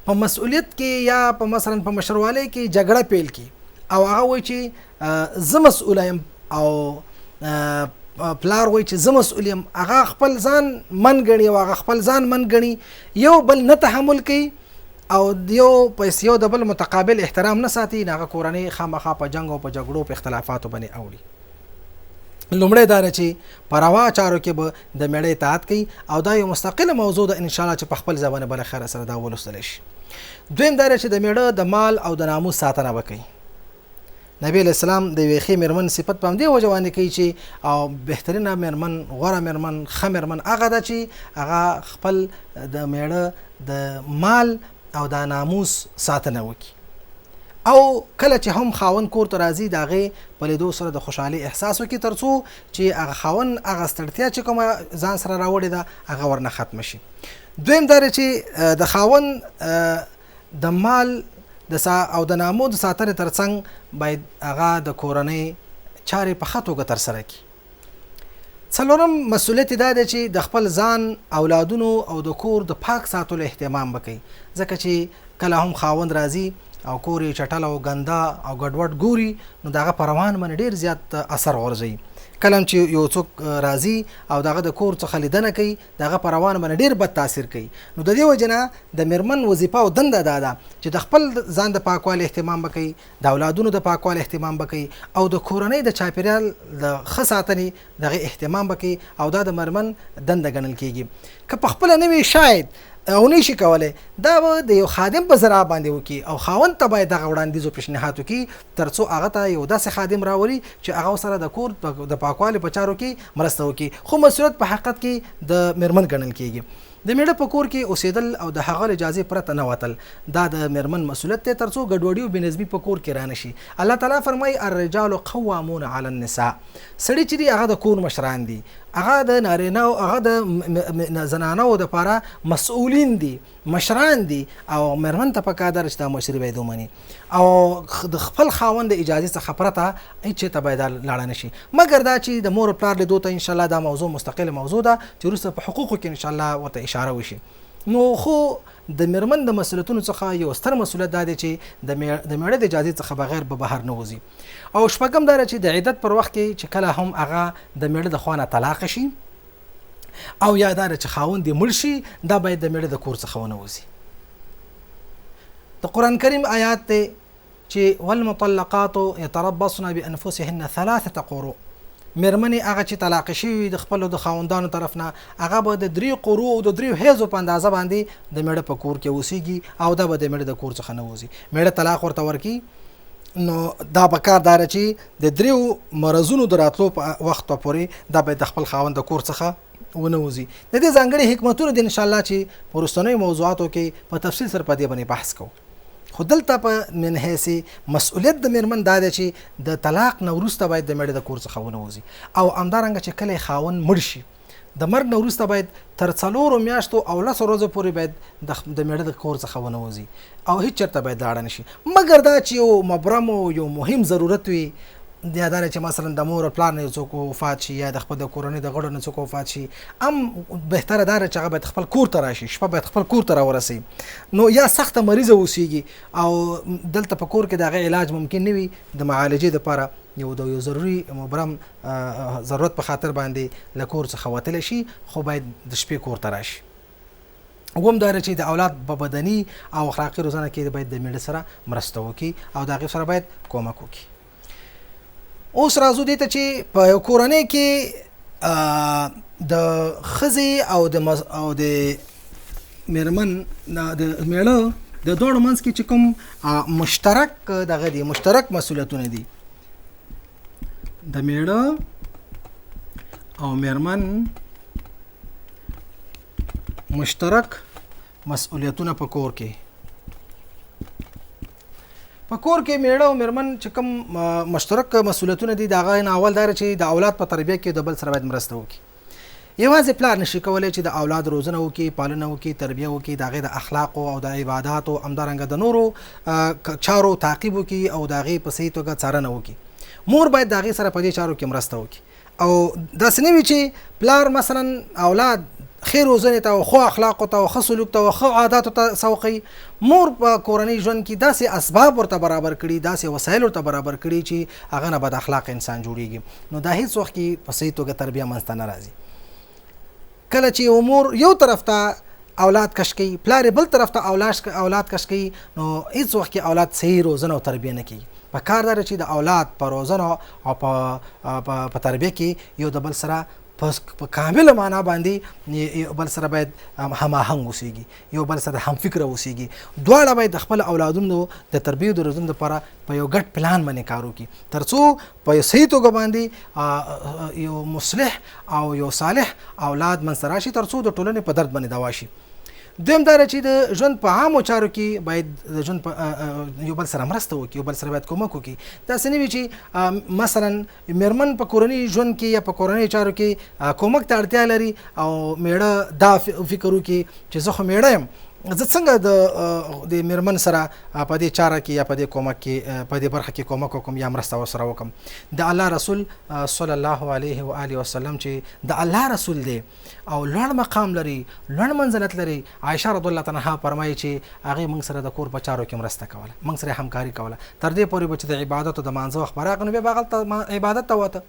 په مسؤلیت کې یا په مثلا په مشروالۍ کې جګړه پیل کړي او هغه وایي چې زه مسؤله یم او پلار وایي چې زه مسؤل یم، هغه خپل ځان من ګڼي او هغه خپل ځان من ګڼي، یو بل نه تحمل کوي او یو په یو د بل متقابل احترام نه ساتي، هغه کورنۍ خامخا په جنګ او په جګړو په اختلافاتو باندې اوړي. لومړی دا چې په روا چارو کې به د میړه اطاعت کوي او دا یو مستقله موضوع ده ان شاء الله چې په خپل ځبانه بل خیر سره دا ولوستل شي. دویم دا چې د میړه د مال او د ناموس ساتنه وکړي. نبی علیہ السلام د یوې ښې میرمن صفت په همدې وجه باندې کوي چې او بهترینه میرمن، غوره میرمن، ښه میرمن هغه ده چې هغه خپل د میړه د مال او د ناموس ساتنه وکړي او کله چې هم خاوند کور ته راځي د هغې په لیدو سره د خوشحالۍ احساس وکړي تر څو چې هغه خاوند هغه ستړتیا چې کومه ځان سره راوړې ده هغه ورنه ختمه شي. دویم دا چې د خاوند د مال او د ناموس د ساتنې ترڅنګ باید هغه د کورنۍ چارې په ښه توګه ترسره کړي. څلورم مسؤلیت دا دی چې د خپل ځان، اولادونو او د کور د پاک ساتلو اهتمام وکړي، ځکه چې کله هم خاوند راځي او کور یې چټل او ګنده او ګډوډ ګوري نو دغه په روان باندې ډېر زیات اثر غورځوي. کله چې یو څوک راځي او دغه د کور څخه لیدنه کوي دغه په روان باندې ډېر بد تاثیر کوي. نو د دې وجه نه د میرمن وظیفه او دنده دا ده چې د خپل ځان د پاکوالي اهتمام وکړي، د اولادونو د پاکوالي اهتمام وکړي او د کورنۍ د چاپیریال د ښه ساتنې دغه اهتمام وکړي او دا د میرمن دنده ګڼل کېږي. که په خپله نه وي شاید او نه شي کولی دا به د یو خادم په ذریعه باندې وکړي او خاوند ته باید دغه وړاندیز او پیشنهاد وکړي تر څو هغه ته یو داسې خادم راولي چې هغه سره د کور د پاکوالي په چارو کې مرسته وکړي. خو مسؤلیت په حقیقت کې د میرمن ګڼل کېږي. د میړه په کور کې اوسېدل او د هغه اجازې پرته نه وتل دا د میرمن مسؤلیت دی تر څو ګډوډي او بېنظمي په کور کې رانه شي. الله تعالی فرمایي الرجال قوامون علی النساء. سړي چې دي هغه د کور مشران دي، هغه د نارینه او هغه د زنانو دپاره مسؤولین دي، مشران دي او میرمن ته پکار ده چې دا مشري باید ومني او د خپل خاوند د اجازې څخه پرته هېڅ چېرته باید لاړه نه شي، مګر دا چې د مور پلار لیدو ته انشاءالله دا موضوع مستقله موضوع ده چې وروسته په حقوقو کې انشاءالله ورته اشاره وشي. نو خو د میرمن د مسؤلیتونو څخه یو ستر مسؤلیت دا دی چې د میړه د اجازې څخه بغیر به بهر نه وځي. او شپږم دا چې د عدت پر وخت کې چې کله هم هغه د میړه د خوا نه طلاق شي او یا دا چې خاوند یې مړ شي دا باید د میړه د کور څخه ونه وځي. د قرآن کریم آیات دی چې والمطلقات یتربصن بانفسهن 3 قروء. میرمنې هغه چې طلاق شوي د خپلو د خاوندانو طرف نه هغه به د 3 قروء او د 3 حیضو په اندازه باندې د میړه په کور کې اوسیږي او دا به د میړه د کور څخه نه وځي. میړه طلاق ورته ورکړي نو دا به کار داره چې د 3 مرضونو د راتلو په وخت پورې دا به د خپل خاوند د کور څخه ونه وځي. د دې ځانګړي حکمتونه دي انشاءالله چې په وروستنیو موضوعاتو کې په تفصیل سره په دې باندې بحث کوو. خو دلته په من حیث مسؤلیت د میرمن دا دی چې د طلاق نه وروسته باید د میړه د کور څخه ونه وځي او همدارنګه چې کله خاوند مړ شي د مرګ نه وروسته باید تر 4 میاشتو او 10 ورځو پورې باید د میړه د کور څخه ونه وځي او هیڅ چېرته باید لاړه نه شي، مګر دا چې یو مبرم او یو مهم ضرورت وي یا دا چې مثلا د مور او پلار نه څوک وفات شي یا د خپل د کورنۍ د غړو نه څوک وفات شي بهتره دا چې هغه باید خپل کور ته راشي، شپه باید خپل کور ته راورسي. نو یا سخته مریضه اوسیږي او دلته په کور کې د هغې علاج ممکن نه وي د معالجې دپاره یو ضروري مبرم ضرورت په خاطر باندې له کور څخه وتلی شي خو باید د شپې کور ته راشي. اوم دا چې د اولاد په بدني او اخلاقي روزنه کې باید د میړه سره مرسته وکړي او د هغې سره باید کومک وکړي. اوس راځو دې ته چې په کورنۍ کې د ښځې او د میرمن د میړه د دواړو منځ کې چې کوم مشترک دغه دي مشترک مسؤلیتونه دي د میړه او میرمن مشترک مسؤلیتونه په کور کې میړه او میرمن چې کوم مشترک مسؤلیتونه دي د هغه نه اول دا چې د اولاد په تربیه کې د بل سره باید مرسته وکړي. یوازې پلار نشي کولی چې د اولاد روزنه وکړي، پالنه وکړي، تربیه وکړي، د هغې د اخلاقو او د عباداتو همدارنګه د نورو چارو تعقیب وکړي او د هغې په صحیح توګه څارنه وکړي. مور باید د هغې سره په دې چارو کې مرسته وکړي او داسې نه وي چې پلار مثلا اولاد ښې روزنې ته او ښو اخلاقو ته او ښه سلوک ته او ښه عاداتو ته سوقوي. مور په کورنۍ ژوند کې داسې اسباب ورته برابر کړي، داسې وسایل ورته برابر کړي چې هغه نه بد اخلاق انسان جوړیږي. نو دا هیڅ وخت کې په صحیح توګه تربیه منځته نه راځي. کله چې یو مور یو طرف ته اولاد کش کوي، پلار بل طرف ته اولاد کش کوي، نو هیڅ وخت کې اولاد صحیح روزنه او تربیه نه کوي. په کار ده چې د اولاد په روزنه او په تربیه کې یو د بل سره په کامله معنا باندې یو بل سره باید هماهنګ اوسیږي، یو بل سره هم فکره اوسیږي. دواړه باید د خپل اولادونو د تربیې د روزنې لپاره په یو ګډ پلان باندې کار وکړي تر څو په یو صحیح توګه باندې یو مصلح او یو صالح اولاد منځته راشي، تر څو د ټولنې په درد باندې دوا شي. دویم دا چې د ژوند په عامو چارو کې باید د ژوند یو بل سره مرسته وکړي، یو بل سره باید کومک وکړي. داسې نه وي چې مثلا میرمن په کورنۍ ژوند کې یا په کورنۍ چارو کې کومک ته اړتیا لري او میړه دا فکر وکړي چې زه خو میړه یم، زه څنګه د میرمن سره په دې چاره کې یا په دې کومک کې په دې برخه کې کومک وکم یا مرسته ورسره وکم. د الله رسول صلی الله علیه و آله وسلم چې د الله رسول دی او لوړ مقام لري، لوړ منزلت لري، عائشه رضی الله عنها فرمایي چې هغه موږ سره د کور په چارو کې مرسته کوله، موږ سره همکاري کوله، تر دې پورې چې د عبادت او د مانځه وخت براغ نو به باغل عبادت ته وته.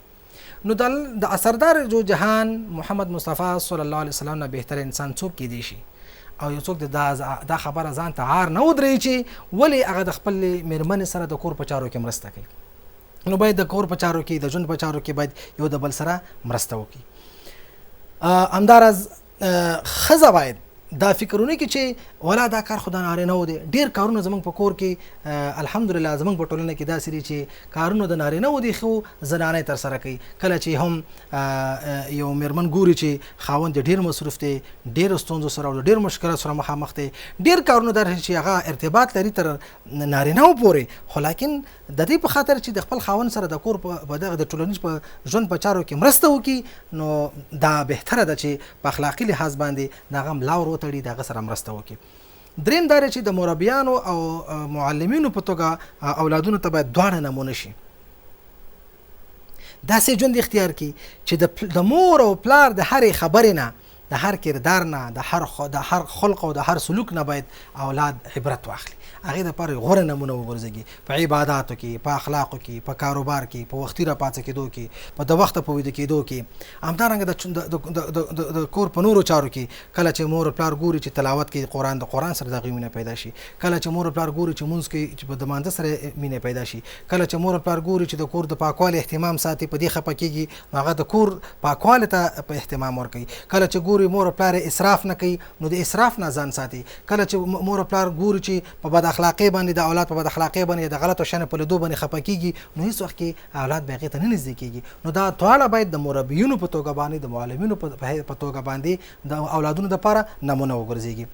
نو د اثردار جو جهان محمد مصطفی صلی الله علیه وسلم نه بهتر انسان څوک کې دی شي او یو څوک دا خبره ځان ته عار نه ودرېږي چې ولې هغه د خپل میرمنې سره د کور په چارو کې مرسته کوي. نو باید د کور په چارو کې، د ژوند په چارو کې باید یو د بل سره مرسته وکړي. همداراز ښځه باید دا فکرونه کې چې ولا دا کار خو د نارینه و دی. ډېر کارونه زموږ په کور کې الحمدلله زموږ په ټولنه کې داسې دي چې کارونه د نارینه و دي خو زنانه تر سره کوي. کله چې هم یو میرمن ګوري چې خاوند ډېر مصروف دی، ډېر ستونزو سره او ډېر مشکلات سره مخامخ دی، ډېر کارونه در چې هغه ارتباط لري تر نارینه و پورې، خو لیکن د دې په خاطر چې د خپل خاوند سره د کور په دغه د ټولنیز په ژوند په چارو کې مرسته وکړي، نو دا بهتره ده چې په اخلاقي لحاظ باندې دغه ملا ور وتړي، دغه سره مرسته وکړي. دریم دا چې د مربیانو او معلمینو په توګه اولادونو ته باید دواړه نمونه شي. داسې ژوند اختیار کړي چې د مور او پلار د هرې خبرې نه، د هر کردار نه، د هر خلق او د هر سلوک نه باید اولاد عبرت واخلي. هغې دپاره غوره نمونه وګرځېږي په عباداتو کې، په اخلاقو کې، په کاروبار کې، په وختي راپاڅه کېدو کې، په د وخته په ویده کېدو کې. همدارنګه د کور په نورو چارو کې کله چې مور پلار ګوري چې تلاوت کې قرآن، د قرآن سره دغه مینه پیدا شي. کله چې مور پلار ګوري چې مونځ کې چې د مانځه سره مینه پیدا شي. کله چې مور پلار ګوري چې د کور د پاکوالي اهتمام ساتي، په دې خفه کېږي، هغه د کور پاکوالي ته په اهتمام ورکوي. کله چې ګوري مور پلار اسراف نه کوي، نو د اسراف نه ځان ساتي. کله چې مور پلار ګوري چې په بد اخلاقۍ باندې د اولاد په بد اخلاقۍ باندې د غلطو شیانو په لیدو باندې خفه کېږي، نو هېڅ وخت کې اولاد به هغې ته نه نږدې کېږي. نو دا دواړه باید د مربیونو په توګه باندې، د معلمینو په توګه باندې د اولادونو دپاره نمونه وګرځېږي.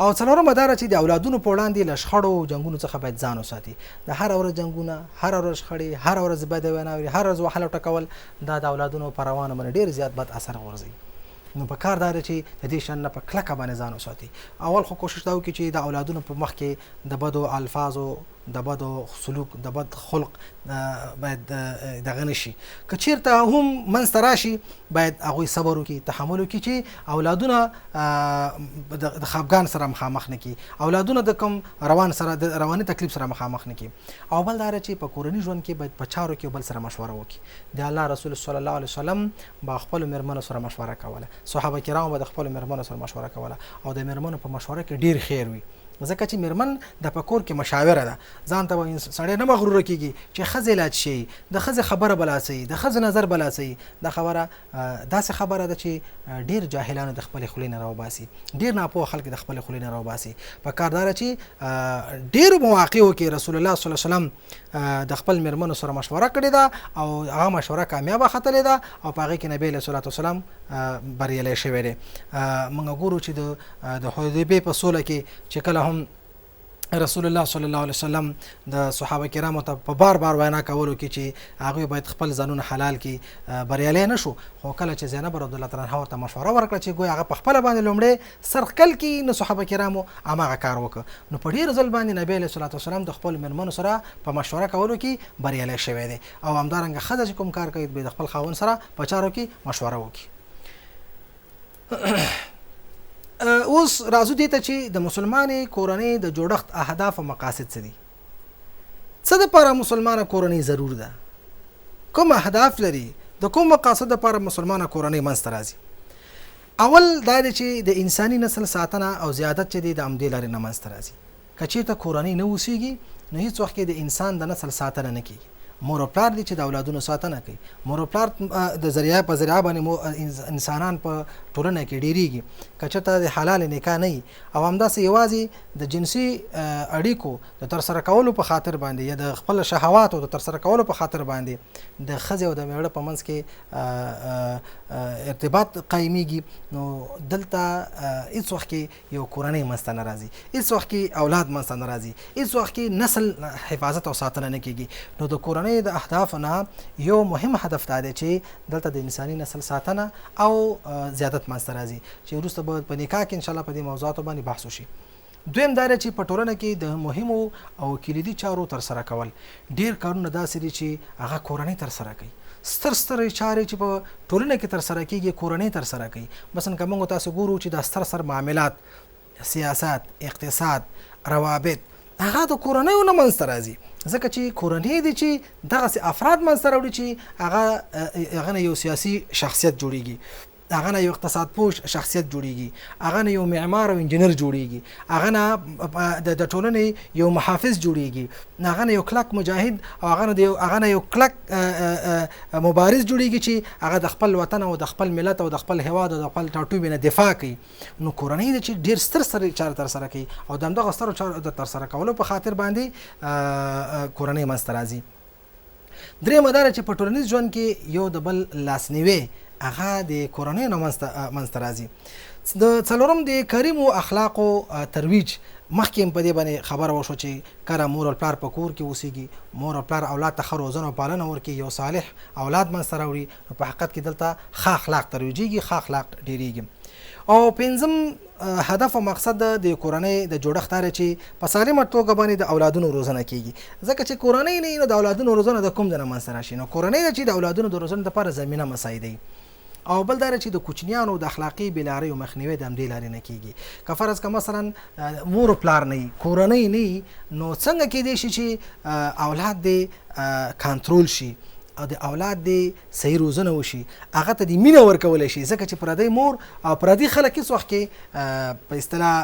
او څلورمه دا چې د اولادونو په وړاندې له شخړو او جنګونو څخه باید ځان وساتي. د هره ورځ جنګونه، هره ورځ شخړې، هره ورځ بدې ویناوې، هره ورځ وهل او ټکول، دا د اولادونو په روانه باندې ډېر زیات بد اثر غورځوي. نو په کار دا چې د دې شان نه په کلکه باندې ځان وساتي. اول خو کوشش دا وکړي چې د اولادونو په مخ کې د بدو الفاظو، د بدو سلوک، د بد خلق باید دغه نشي. که چېرته هم منځته راشي باید هغوی صبر وکړي، تحمل وکړي چې اولادونه د خفګان سره مخامخ نه کړي، اولادونه د کوم رواني تکلیف سره مخامخ نه کړي. او بل دا چې په کورني ژوند کې باید په چارو کې بل سره مشوره وکړي. د الله رسول صلی الله علیه وسلم با خپلو میرمنو سره مشوره کوله، صحابه کرام به د خپلو میرمنو سره مشوره کوله، او د میرمنو په مشوره کې ډېر خیر وي. ځکه چې میرمن د په کور کې مشاوره ده، ځان ته به سړی نه مغروره کېږي چې ښځې لاج شي، د ښځې خبره به لاڅوي، د ښځې نظر به لاڅوي. دا خبره داسې خبره ده چې ډېر جاهلانو د خپلې خولې نه راوباسي، ډېر ناپوه خلک د خپلې خولې نه راوباسي. په کار دا چې ډېرو مواقعو کې رسول الله صلی الله علیه وسلم د خپل میرمنو سره مشوره کړې ده او هغه مشوره کامیابه ختلې ده او په هغې کې نبی علیه صلات وسلام بریالی شوی دی. موږ ګورو چې د حدیبیې په سوله کې چې کله هم رسول الله صلی الله علیه وسلم د صحابه کرامو ته په بار بار وینا کولو کې چې هغه باید خپل ځانونه حلال کې بریالي نشو خو کله چې زینب رضی الله تعالی عنها ته مشوره ورکړه چې ګویا هغه په خپل باندې لومړی سرخکل کې نو صحابه کرامو هغه کار وکړ نو په ډیر ځل باندې نبی علیه الصلاه والسلام د خپل مېرمنو سره په مشوره کولو کې بریالي شوی دی او همدارنګه ښځه چې کوم کار کوي د خپل خاوند سره په چارو کې مشوره وکړي. اوس راځو دې ته چې د مسلمانې کورنۍ د جوړښت اهداف او مقاصد څه دي څه دپاره مسلمانه کورنۍ ضرور ده کوم اهداف لري د کوم مقاصد دپاره مسلمانه کورنۍ منځته راځي. اول دا دی چې د انساني نسل ساتنه او زیادت چې دی د همدې لارې نه منځته راځي که چېرته کورنۍ نه اوسېږي نو هېڅ وخت کې د انسان د نسل ساتنه نه کېږي. مور او پلار دي چې د اولادونو ساتنه کوي مور او پلار د ذریعه په ذریعه باندې انسانان په ټولنه کې ډیریږي که چېرته د حلال نکاح نه وي او همداسې یوازې د جنسي اړیکو د ترسره کولو په خاطر باندې یا د خپل شهواتو د ترسره کولو په خاطر باندې د ښځې او د میړه په منځ کې ارتباط قایمیږي نو دلته هېڅ وخت کې یو کورنۍ منځته نه راځي هېڅ وخت کې اولاد منځته نه راځي هېڅ وخت کې نسل حفاظت او ساتنه نه کېږي. نو د کورنۍ د اهداف نه یو مهم هدف دا دی چې دلته د انساني نسل ساتنه او زیادت منځته راځي چې وروسته به په نکاح کې انشاءالله په دې موضوعاتو باندې بحث وشي. دویم دا دی چې په ټولنه کې د مهمو او کلیدي چارو ترسره کول ډېر کارونه داسې دي چې هغه کورنۍ ترسره کوي ستر چارې چې په ټولنه کې ترسره کېږي کورنۍ ترسره کوي. مثلا که موږ تاسو ګورو چې دا ستر معاملات سیاست اقتصاد روابط هغه د کورنیو نه منځته راځي ځکه چې کورنۍ دي چې دغسې افراد منځته راوړي چې هغه نه یو سیاسي شخصیت جوړیږي هغه نه یو اقتصاد پوه شخصیت جوړیږي هغه نه یو معمار او انجینر جوړیږي هغه نه د ټولنې یو محافظ جوړیږي هغه نه یو کلک مجاهد او هغه نه یو کلک مبارز جوړیږي چې هغه د خپل وطن او د خپل ملت او د خپل هیواد او د خپل ټاټوبې نه دفاع کوي. نو کورنۍ د چې ډېر ستر چارې ترسره کوي او د همدغه سترو چارو د ترسره کولو په خاطر باندې کورنۍ منځته راځي. درېیمه دا چې په ټولنیز ژوند کې یو د بل لاسنیوی هغه د کورنۍ نه منځته راځي. د څلورم د کریمو اخلاقو ترویج مخکې په دې باندې خبره وشوه چې کله مور او پلار په کور کې اوسېږي مور او پلار اولاد ته ښه روزنه او پالنه ورکوي یو صالح اولاد منځته راوړي نو په حقیقت کې دلته ښه اخلاق ترویجېږي ښه اخلاق ډېرېږي. او پنځم هدف او مقصد د کورنۍ د جوړښت دا چې په سالمه توګه باندې د اولادونو روزنه کېږي ځکه چې کورنۍ نه نو د اولادونو روزنه د کوم ځای نه منځته راشي. نو کورنۍ چې د اولادونو د روزنې دپاره زمینه مساعدوي او بل دا چې د کوچنیانو د اخلاقي بېلارۍ او مخنیوي د همدې لارې نه کېږي. که فرض که مثلا مور او پلار نه وي کورنۍ نه وي نو څنګه کېدی شي چې اولاد دې کنټرول شي او د اولاد دې صحیح روزنه وشي هغه ته د مینه ورکولی شي ځکه چې پردی مور او پردي خلک هېڅ وخت کې په اصطلاح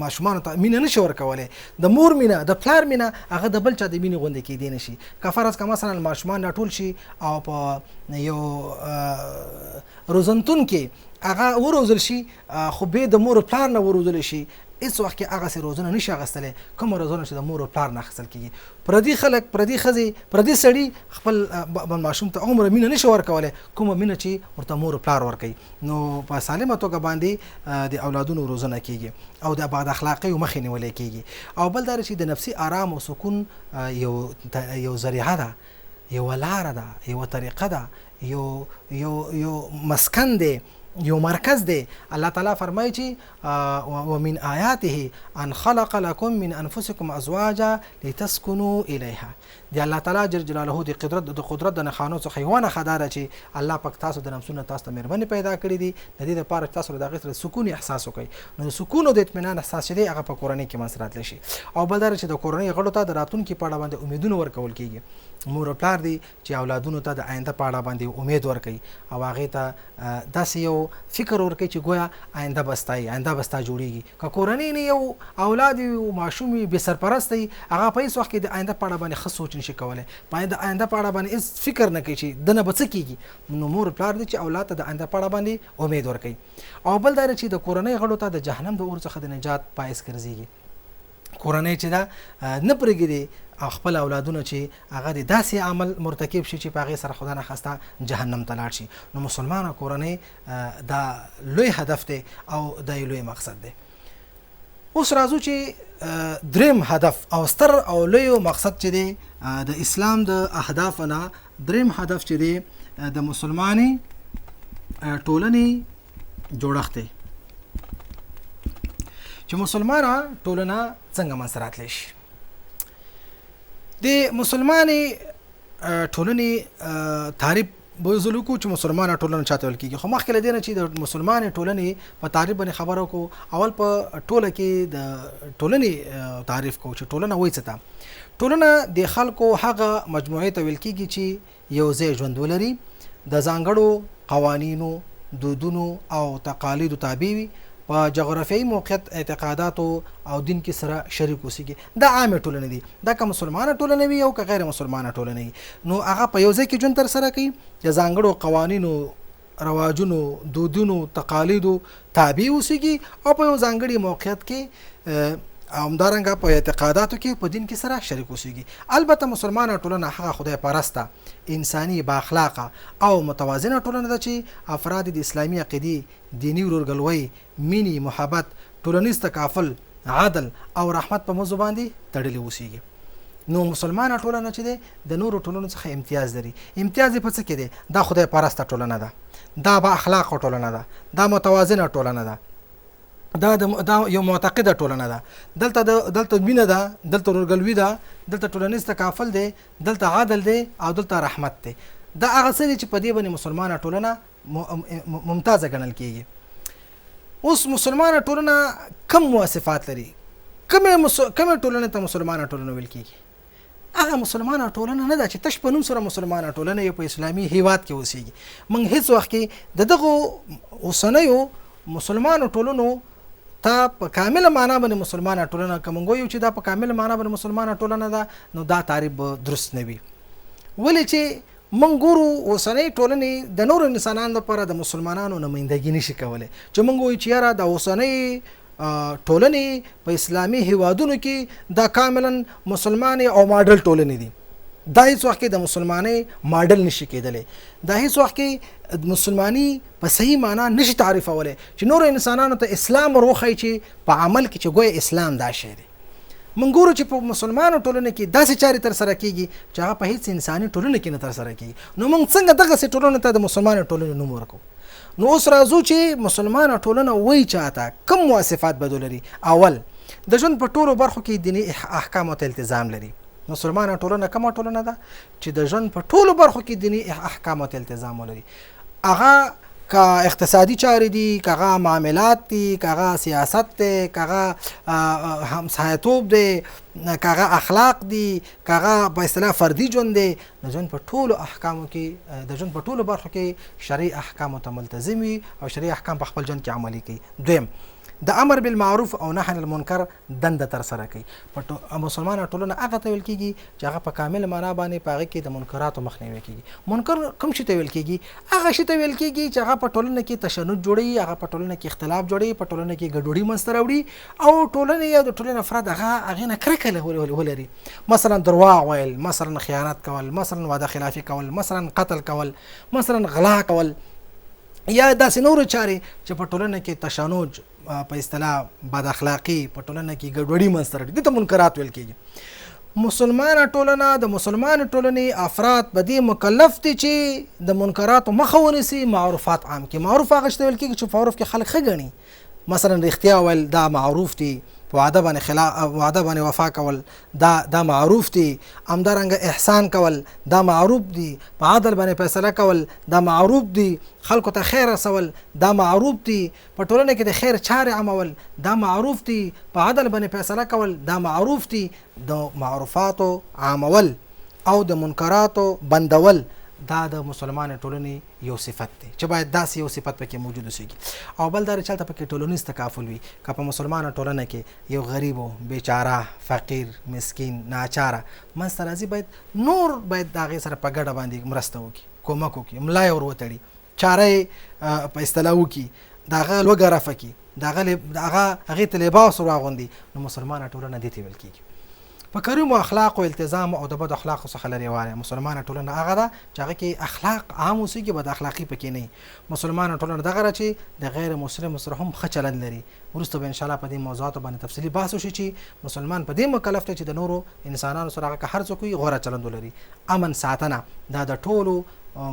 ماشومانو ته مینه نشي ورکولی. د مور مینه د پلار مینه هغه د بل چا د مینې غوندې کېدی نه شي. که فرض که مثلا ماشومان راټول شي او په یو روزنتون کې هغه وروزل شي خو بیا د مور پلار نه وروزلی شي هېڅ وخت کې هغسې روزنه نشي اخیستلی کومه روزنه چې د مور او پلار نه اخیستل کېږي. پردي خلک پردي ښځې پردي سړي خپل ماشوم ته عمره مینه نشي ورکولی کومه مینه چې ورته مور او پلار ورکوي. نو په سالمه توګه باندې د اولادونو روزنه کېږي او د بد اخلاقیو مخې نیولی کېږي. او بل دا چې د نفسي آرام او سکون یو ذریعه ده یوه لاره ده یوه طریقه ده یو مسکن دی یو مرکز دی. الله تعالی فرمایي چې ومن آیاته ان خلق لكم من انفسكم ازواجا لتسكنوا الیها. دی الله تعالی جل جلاله د قدرت د نښانو څخه یوه نښه دا ده چې الله پاک تاسو د نفسونو تاسو ته مهرباني پیدا کړي دي د دې دپاره چې تاسو د هغې سره سکون احساس وکړئ. نو د سکون او د اطمینان احساس چې دی هغه په کورنۍ کې منځته راتلی شي. او بل دا چې د کورنۍ غړو ته د راتلونکي په اړه باندې امیدونه ورکول کېږي. مور او پلار دی چې اولادونو ته د آینده په اړه باندې امید ورکوي او هغې ته داسې یو فکر ورکوي چې گویا آینده به ستا وي آینده به ستا جوړېږي. که کورنۍ نه یو اولاد وي او ماشوم وي بې سرپرسته وي هغه په هېڅ وخت کې د آینده په اړه باندې ښه سوچ نشي کولی د آینده په اړه باندې هېڅ فکر نه کوي چې دنه به څه کېږي. نو مور پلار دی چې اولاد ته د آینده په اړه باندې امید ورکوي. او بل دا چې د کورنۍ غړو ته د جهنم د اور څخه د نجات باعث ګرځېږي. کورنۍ چې دا نه پرېږدي خپل اولادونه چې هغه د داسې عمل مرتکب شي چې په هغې سره خدا نخواسته جهنم ته لاړ شي. نو مسلمانه کورنۍ دا لوی هدف دی او دا یو لوی مقصد دی. اوس راځو چې دریم هدف او ستر او لوی مقصد چې دی د اسلام د اهدافنا دریم هدف چې دی د مسلمانۍ ټولنې جوړښت دی چې مسلمانه ټولنه څنګه منځته راتلی شي. د مسلمانې ټولنې تعریف به زه وکړو چې مسلمانه ټولنه چاته ویل کېږي. خو مخکې له دې نه چې د مسلمانې ټولنې په تعریف باندې خبره وکړو، اول په ټوله کې د ټولنې تعریف کوو چې ټولنه وایي څه ته. ټولنه د خلکو هغه مجموعې ته ویل کېږي چې یو ځای ژوند ولري، د ځانګړو قوانینو، دودونو او تقالیدو تابع وي، په جغرافیایي موقعیت، اعتقاداتو او دین کې سره شریک اوسېږي. دا عامه ټولنه دي. دا که مسلمانه ټولنه وي او که غیر مسلمانه ټولنه وي، نو هغه په یو ځای کې ژوند ترسره کوي، د ځانګړو قوانینو، رواجونو، دودونو، تقالیدو تابع اوسېږي او په یو ځانګړي موقعیت کې همدارنګه په اعتقاداتو کې په دین کې سره شریک اوسېږي. البته مسلمانه ټولنه هغه خدای پرسته، انساني، بااخلاقه او متوازنه ټولنه ده چې افراد د اسلامي عقیدې، دینی ورورګلوۍ، مینې، محبت، ټولنیز تکافل، عدل او رحمت په موضوع باندې تړلې اوسېږي. نو مسلمانه ټولنه چې ده د نورو ټولنو څخه امتیاز لري. امتیاز یې په څه کې دی؟ دا خدای پرسته ټولنه ده، دا بااخلاقه ټولنه ده، دا متوازنه ټولنه ده، دا یو معتقده ټولنه ده. دلته مینه ده، دلته ورورګلوي ده، دلته ټولنیز تکافل دی، دلته عدل دی او دلته رحمت دی. دا هغه څه دي چې په دې باندې مسلمانه ټولنه ممتازه ګڼل کېږي. اوس مسلمانه ټولنه کم مواصفات لري؟ کومې ټولنې ته مسلمانه ټولنه ویل کېږي؟ هغه مسلمانه ټولنه نه ده چې تش په نوم سره مسلمانه ټولنه یې په اسلامي هیواد کې اوسېږي. موږ هیڅ وخت کې د دغو اوسنیو مسلمانو ټولنو ته په کامله معنا باندې مسلمانه ټولنه که موږ وایو چې دا په کامله معنا باندې مسلمانه ټولنه ده، نو دا تعریف به درست نه وي. ولې چې موږ ګورو اوسنۍ ټولنې د نورو انسانانو لپاره د مسلمانانو نمایندګي نشي کولی. چې موږ وایو چې یاره د اوسنۍ ټولنې په اسلامي هیوادونو کې دا کاملا مسلمانې او ماډل ټولنې دي، دا هیڅ وخت کې د مسلمانۍ ماډل نشي کېدلی. دا هیڅ وخت کې د مسلمانی په صحیح معنا نشي تعریفولی چې نورو انسانانو ته اسلام وروښیي چې په عمل کې چې ګویا اسلام دا شی دی. موږ ګورو چې په مسلمانو ټولنه کې داسې چارې ترسره کېږي چې هغه په هیڅ انساني ټولنه کې نه ترسره کېږي. نو موږ څنګه دغسې ټولنو ته د مسلمانو ټولنې نوم ورکوو؟ نو اوس راځو چې مسلمانه ټولنه وایي چاته کوم مواصفات به ولري. اول، د ژوند په ټولو برخو کې دیني احکامو ته التزام لري. مسلمانه ټولنه کومه ټولنه ده چې د ژوند په ټولو برخو کې دیني احکامو ته التزام ولري. هغه که اقتصادي چارې دي، که هغه معاملات دي، که هغه سیاست دی، که هغه همسایه‌توب دی، که هغه اخلاق دي، که هغه په اصطلاح فردي ژوند دی، د ژوند په ټولو احکامو کې، د ژوند په ټولو برخو کې شرعي احکامو ته ملتزم وي او شرعي احکام په خپل ژوند کې عملي کوي. دویم، د امر بالمعروف او نهي عن المنکر دنده ترسره کوي. مسلمانه ټولنه هغه ته ویل کېږي چې هغه په کامل معنا باندې په هغه کې د منکراتو مخنیوی کوي. منکر کوم شي ته ویل کېږي؟ هغه شي ته ویل کېږي چې هغه په ټولنه کې تشنج جوړوي، هغه په ټولنه کې اختلاف جوړوي، په ټولنه کې ګډوډي منځته راوړي او ټولنه یا د ټولنې افراد هغې نه کرکه ولري. مثلا درواغ ویل، مثلا خیانت کول، مثلا وعده خلافي کول، مثلا قتل کول، مثلا غلا کول، یا داسې نورو چارې چې په ټولنه کې تشنج، په اصطلاح بد اخلاقي، په ټولنه کې ګډوډي منځته راوړي، دې ته منکرات ویل کېږي. مسلمانه ټولنه، د مسلمانې ټولنې افراد په دې مکلف دي چې د منکراتو مخه ونیسي، معروفات عام کړي. معروف هغه شی ته ویل کېږي چې په معروف کې خلک ښه ګڼي. مثلا رښتیا ویل دا معروف دي، په وعده باندې وفا کول دا معروف دي، همدارنګه احسان کول دا معروف دي، په عدل باندې فیصله کول دا معروف دي، خلکو ته خیر رسول دا معروف دي، په ټولنه کې د خیر چارې عمول دا معروف دي، په عدل باندې فیصله کول دا معروف دي. د معروفاتو عامول او د منکراتو بندول دا د مسلمان ټولنې یو صفت دی چې باید داسې یو صفت پکې موجود اوسېږي. او بل دا چلته پکې ټولنیز تکافل وي. که په مسلمانه ټولنه کې یو غریب و، بیچاره، فقیر، مسکین، ناچاره منځته راځي، باید نور باید د هغې سره په ګډه باندې مرسته وکړي، کومک وکړي، ملا یې ور وتړي، چاره یې په اصطلاح وکړي، د هغه لوږه رفع کړي، د هغې ته لباس ور واغوندي. نو مسلمانه ټولنه دې ته ویل کېږي. په کریمو اخلاق او التزام او د بد اخلاق څخه لري واره. مسلمانه ټولنه هغه ده چې هغه کې اخلاق عام اوسي کې بد اخلاقی پکې نه. مسلمانه ټولنه دغه چې د غیر مسلم سره هم ښه چلند لري. ورسته به ان شاء الله په دې موضوعات باندې تفصیلی بحث وشي چې مسلمان په دې مکلف دی چې د نورو انسانانو سره هغه هر څوک غوره چلند لري. امن ساتنه دا د ټولو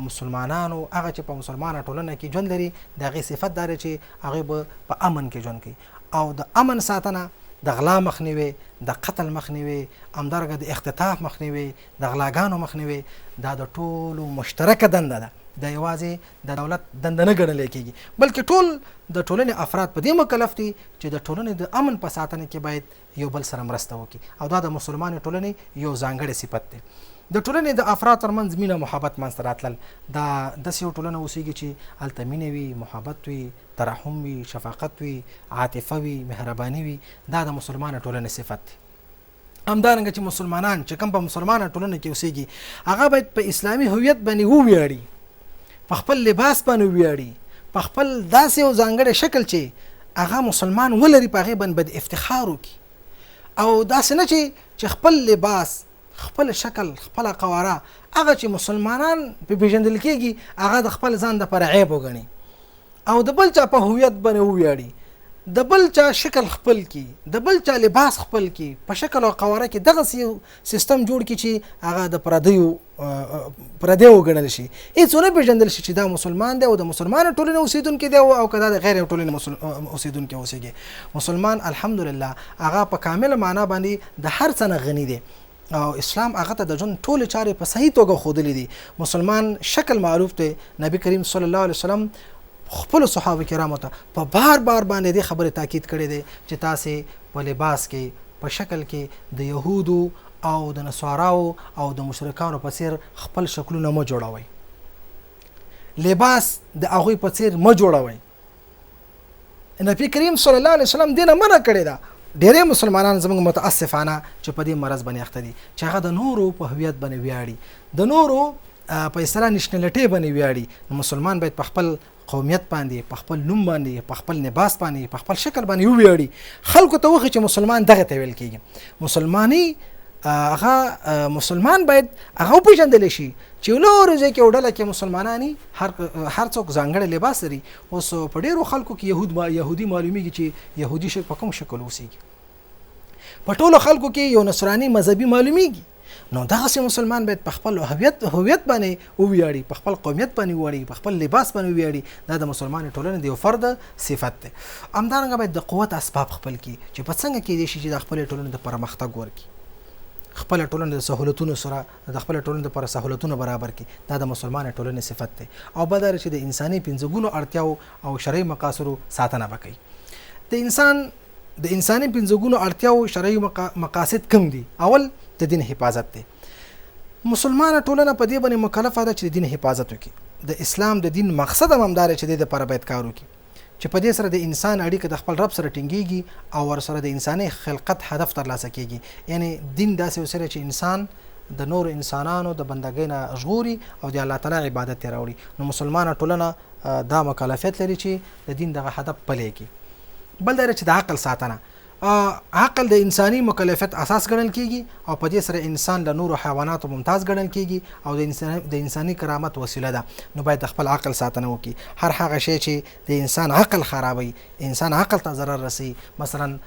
مسلمانانو هغه چې په مسلمانه ټولنه کې ژوند لري دغه صفت دار چې هغه په امن کې ژوند کوي. او د امن ساتنه د غلا مخنیوي، د قتل مخنیوي، همدارنګه د اختطاف مخنیوي، د غلاګانو مخنیوي، دا د ټولو مشترکه دنده ده. د یوازې د دولت دنده نه ګڼل کېږي بلکې ټول د ټولنې افراد په دې مکلف دي چې د ټولنې د امن په ساتنه کې باید یو بل سره مرسته وکړي او دا د مسلمان ټولنې یو ځانګړی صفت دی. د ټولنې د افراد ترمنځ مینه محبت منځته راتلل دا داسې یو ټولنه اوسېږي چې هلته مینه وي، محبت وي، ترحم وي، شفقت وي، عاطفه وي، مهرباني وي. دا د مسلمان ټولنې صفت دی. همدارنګه چې مسلمانان چې کوم په مسلمانه ټولنه کې اوسېږي هغه باید په اسلامي هویت باندې وویاړي، په خپل لباس باندې وویاړي، په خپل داسې یو ځانګړی شکل چې هغه مسلمان ولري په هغې باندې باید افتخار وکړي او داسې نه چې خپل لباس، خپل شکل، خپل قواره هغه چې مسلمانان په پیژندل کېږي هغه د خپل ځان دپاره عیب وګڼي او د بل چا په هویت باندې وویاړي، د بل چا شکل خپل کی، د بل چا لباس خپل کی، په شکل او قواره کې دغه سیستم جوړ کی چې هغه د پردیو وګڼل شي. هیڅ ونه پیژندل شي چې دا مسلمان دی او د مسلمان ټولنې اوسیدونکي دی او که دا د غیر ټولنې اوسیدونکي اوسیږي. مسلمان الحمدلله هغه په کامله معنا باندې د هر څه نه غني دی او اسلام هغه ته د ژوند ټولې چارې په صحیح توګه ښودلې دي. مسلمان شکل معروف دی. نبی کریم صلی الله علیه وسلم خپل صحابه کرامو ته په بار باندې دې خبره تاکید کړې ده چې تاسو په لباس کې، په شکل کې د يهودو او د نصاراو او د مشرکانو په څیر خپل شکلونه مو جوړوي، لباس د هغوی په څیر مو جوړوي. نبی کریم صلی الله علیه وسلم دې نه منع کړې ده. ډېرې مسلمانان زموږ متاسفانه چې په دې مرض باندې اخته دي چې هغه د نورو په هویت باندې ویاړي، د نورو په اصطلاح نشنلټۍ باندې ویاړي. مسلمان باید په خپل قومیت باندې، په خپل نوم باندې، په خپل لباس باندې، په خپل شکل باندې ویاړي. خلکو ته وښیي چې مسلمان دغه ته ویل کېږي. مسلمانۍ هغه مسلمان باید هغه وپېژندلی شي چې نورو ځای کې یو ډله کې مسلمانان هر څوک ځانګړی لباس لري. اوس په ډېرو خلکو کې یهودي معلومیږي چې یهودي په کوم شکل اوسېږي، په ټولو خلکو کې یو نصراني مذهبي معلومیږي. نو دغسې مسلمان باید په خپل هویت باندې وویاړي، په خپل قومیت باندې وویاړي، په خپل لباس باندې وویاړي. دا د مسلمان ټولنې د یو فرد صفت دی. همدارنګه باید د قوت اسباب خپل کړي چې په څنګه کېدای شي چې د خپلې ټولنې د پرمختګ ورکړي، خپل ټولنې د سهولتونو سره د خپل ټولنې لپاره سهولتونه برابر کړي. دا د مسلمان ټولنې صفت دی. او بل دا چې د انساني پنځه ګونو اړتیاو او شرعي مقاصدو ساتنه وکړي. د انساني پنځه ګونو اړتیاو شرعي مقاصد کوم دي؟ اول د دین حفاظت دی. مسلمانه ټولنه په دې باندې مکلفه ده چې د دین حفاظت وکړي. د اسلام د دین مقصد هم همدا دی چې د دې لپاره باید کار وکړي چې په دې سره د انسان اړیکه د خپل رب سره ټینګېږي او ورسره د انساني خلقت هدف ترلاسه کېږي. یعنی دین داسې وسیله چې انسان د نور انسانانو د بندګۍ نه ژغوري او د الله تعالی عبادت یې راوړي. نو مسلمانه ټولنه دا مکلفیت لري چې د دین دغه هدف پلی کړي. بل دا چې د عقل ساتنه، عقل د انساني مکلفیت اساس ګڼل کېږي او په دې سره انسان له نورو حیواناتو ممتاز ګڼل کېږي او د انساني کرامت وسیله ده. نو باید د خپل عقل ساتنه وکړي. هر هغه شی چې د انسان عقل خرابوي، انسان عقل ته ضرر رسي، مثلا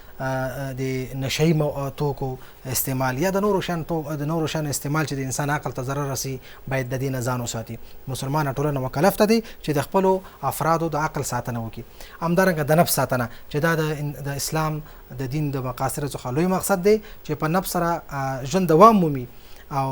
د نشهي توکو استعمال یا د نورو شیانو استعمال چې د انسان عقل ته ضرر رسي، باید د دې نه ځان وساتي. مسلمانه ټولنه مکلف ته دی چې د خپلو افرادو د عقل ساتنه وکړي. همدارنګه د نفس ساتنه چې دا د اسلام د دین د مقاصد څخه لوی مقصد دی چې په نفس سره ژوند دوام مومي او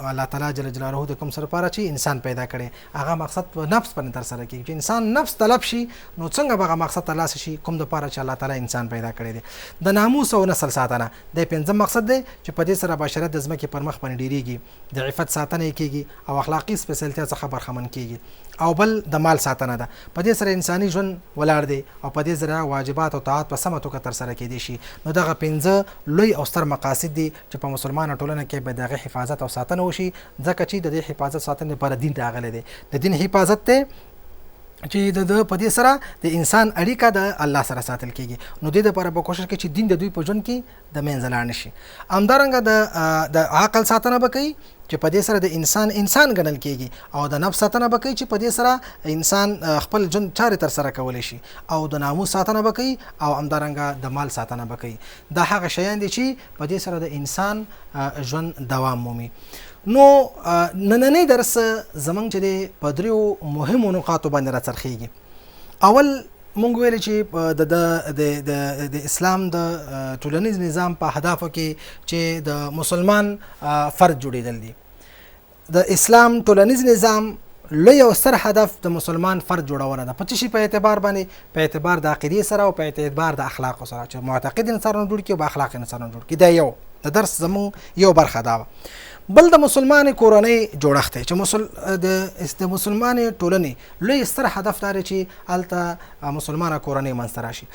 الله تعالی جل جلاله د کوم سره لپاره چې انسان پیدا کړي هغه مقصد په نفس باندې تر سره کیږي. چې انسان نفس طلب شي نو څنګه به هغه مقصد ترلاسه شي کوم د لپاره چې الله تعالی انسان پیدا کړی دی. د ناموس او نسل ساتنه د پنځم مقصد دی چې په دې سره بشریت د ځمکې پر مخ باندې ډیریږي، د عفت ساتنه کیږي او اخلاقی سپیشلتیا څخه برخمن کیږي. او بل د مال ساتنه ده. په دې سره انساني ژوند ولاړ دی او په دې سره واجبات او طاعات په سمه توګه تر سره کېدی شي. نو دغه پنځه لوی او ستر مقاصد دي چې په مسلمانانو ټولنه کې به دغه حفاظت او ساتنه وشي، ځکه چې د دې حفاظت ساتنې لپاره دین راغلی دی. د دین حفاظت ته چې د په دې سره د انسان اړیکه د الله سره ساتل کیږي. نو د دې لپاره به کوشش کوي چې دین د دوی په ژوند کې د منځ لاړ نشي. همدارنګه د عقل ساتنه به کوي چې په دې سره د انسان ګڼل کیږي، او د نفس ساتنه به کوي چې په دې سره انسان خپل ژوند چارې تر سره کولی شي، او د ناموس ساتنه به کوي، او همدارنګه د مال ساتنه به کوي. دا هغه شیان دي چې په دې سره د انسان ژوند دوام مومي. نو نننی درس زمونږ چې دی په دریو مهمو نقاطو باندې راڅرخیږي. اول مونږ ویل چې د اسلام د ټولنیز نظام په اهدافو کې چې د مسلمان فرد جوړېدل دي. د اسلام ټولنیز نظام لوی او ستر هدف د مسلمان فرد جوړونه ده. په څه شي په اعتبار باندې؟ په اعتبار د عقیدې سره او په اعتبار د اخلاق سره، چې معتقد انسانونه جوړ کړي او با اخلاق انسانونه جوړ کړي. دا یو د درس زمون یو برخه ده. بل د مسلمان کورنۍ جوړښت دی چې د مسلمان ټولنې لوی ستر هدف دا دی چې هلته مسلمانه کورنۍ منځته راشي.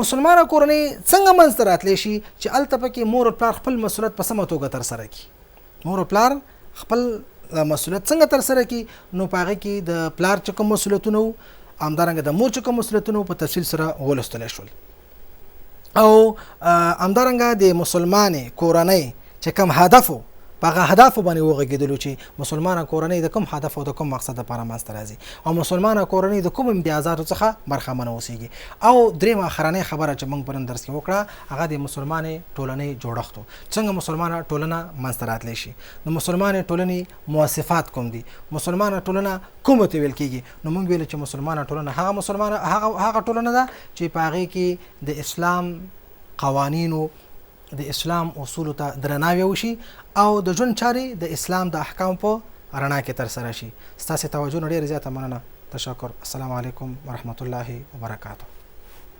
مسلمانه کورنۍ څنګه منځته راتلی شي؟ چې هلته پکې مور او پلار خپل مسؤلیت په سمه توګه ترسره کړي. مور او پلار خپل مسؤلیت څنګه ترسره کړي؟ نو په هغې کې د پلار چې کوم مسؤلیتونه وو، همدارنګه د مور چې کوم مسؤلیتونه وو، په تفصیل سره ولوستلی شول. او همدارنګه د مسلمانې کورنۍ چې کوم هدف و، په هغه هدفو باندې وغږېدلو چې مسلمانه کورنۍ د کوم هدف او د کوم مقصد لپاره منځته راځي، او مسلمانه کورنۍ د کوم امتیازاتو څخه برخمنه اوسیږي. او درېیمه اخرنۍ خبره چې موږ په نن درس کې وکړه هغه د مسلمانې ټولنۍ جوړښت و، څنګه مسلمانه ټولنه منځته راتلی شي. نو مسلمانې ټولنې مواصفات کوم دي؟ مسلمانه ټولنه کومه ته ویل کېږي؟ نو موږ ویل چې مسلمانه ټولنه هغه ټولنه ده چې په هغې کې د اسلام قوانینو، د اسلام اصولو ته درناوی وشي، او د ژوند چارې د اسلام د احکام په رڼا کې ترسره شي. ستاسې توجه نه ډېره زیاته مننه. تشکر. السلام علیکم ورحمت الله وبرکاته.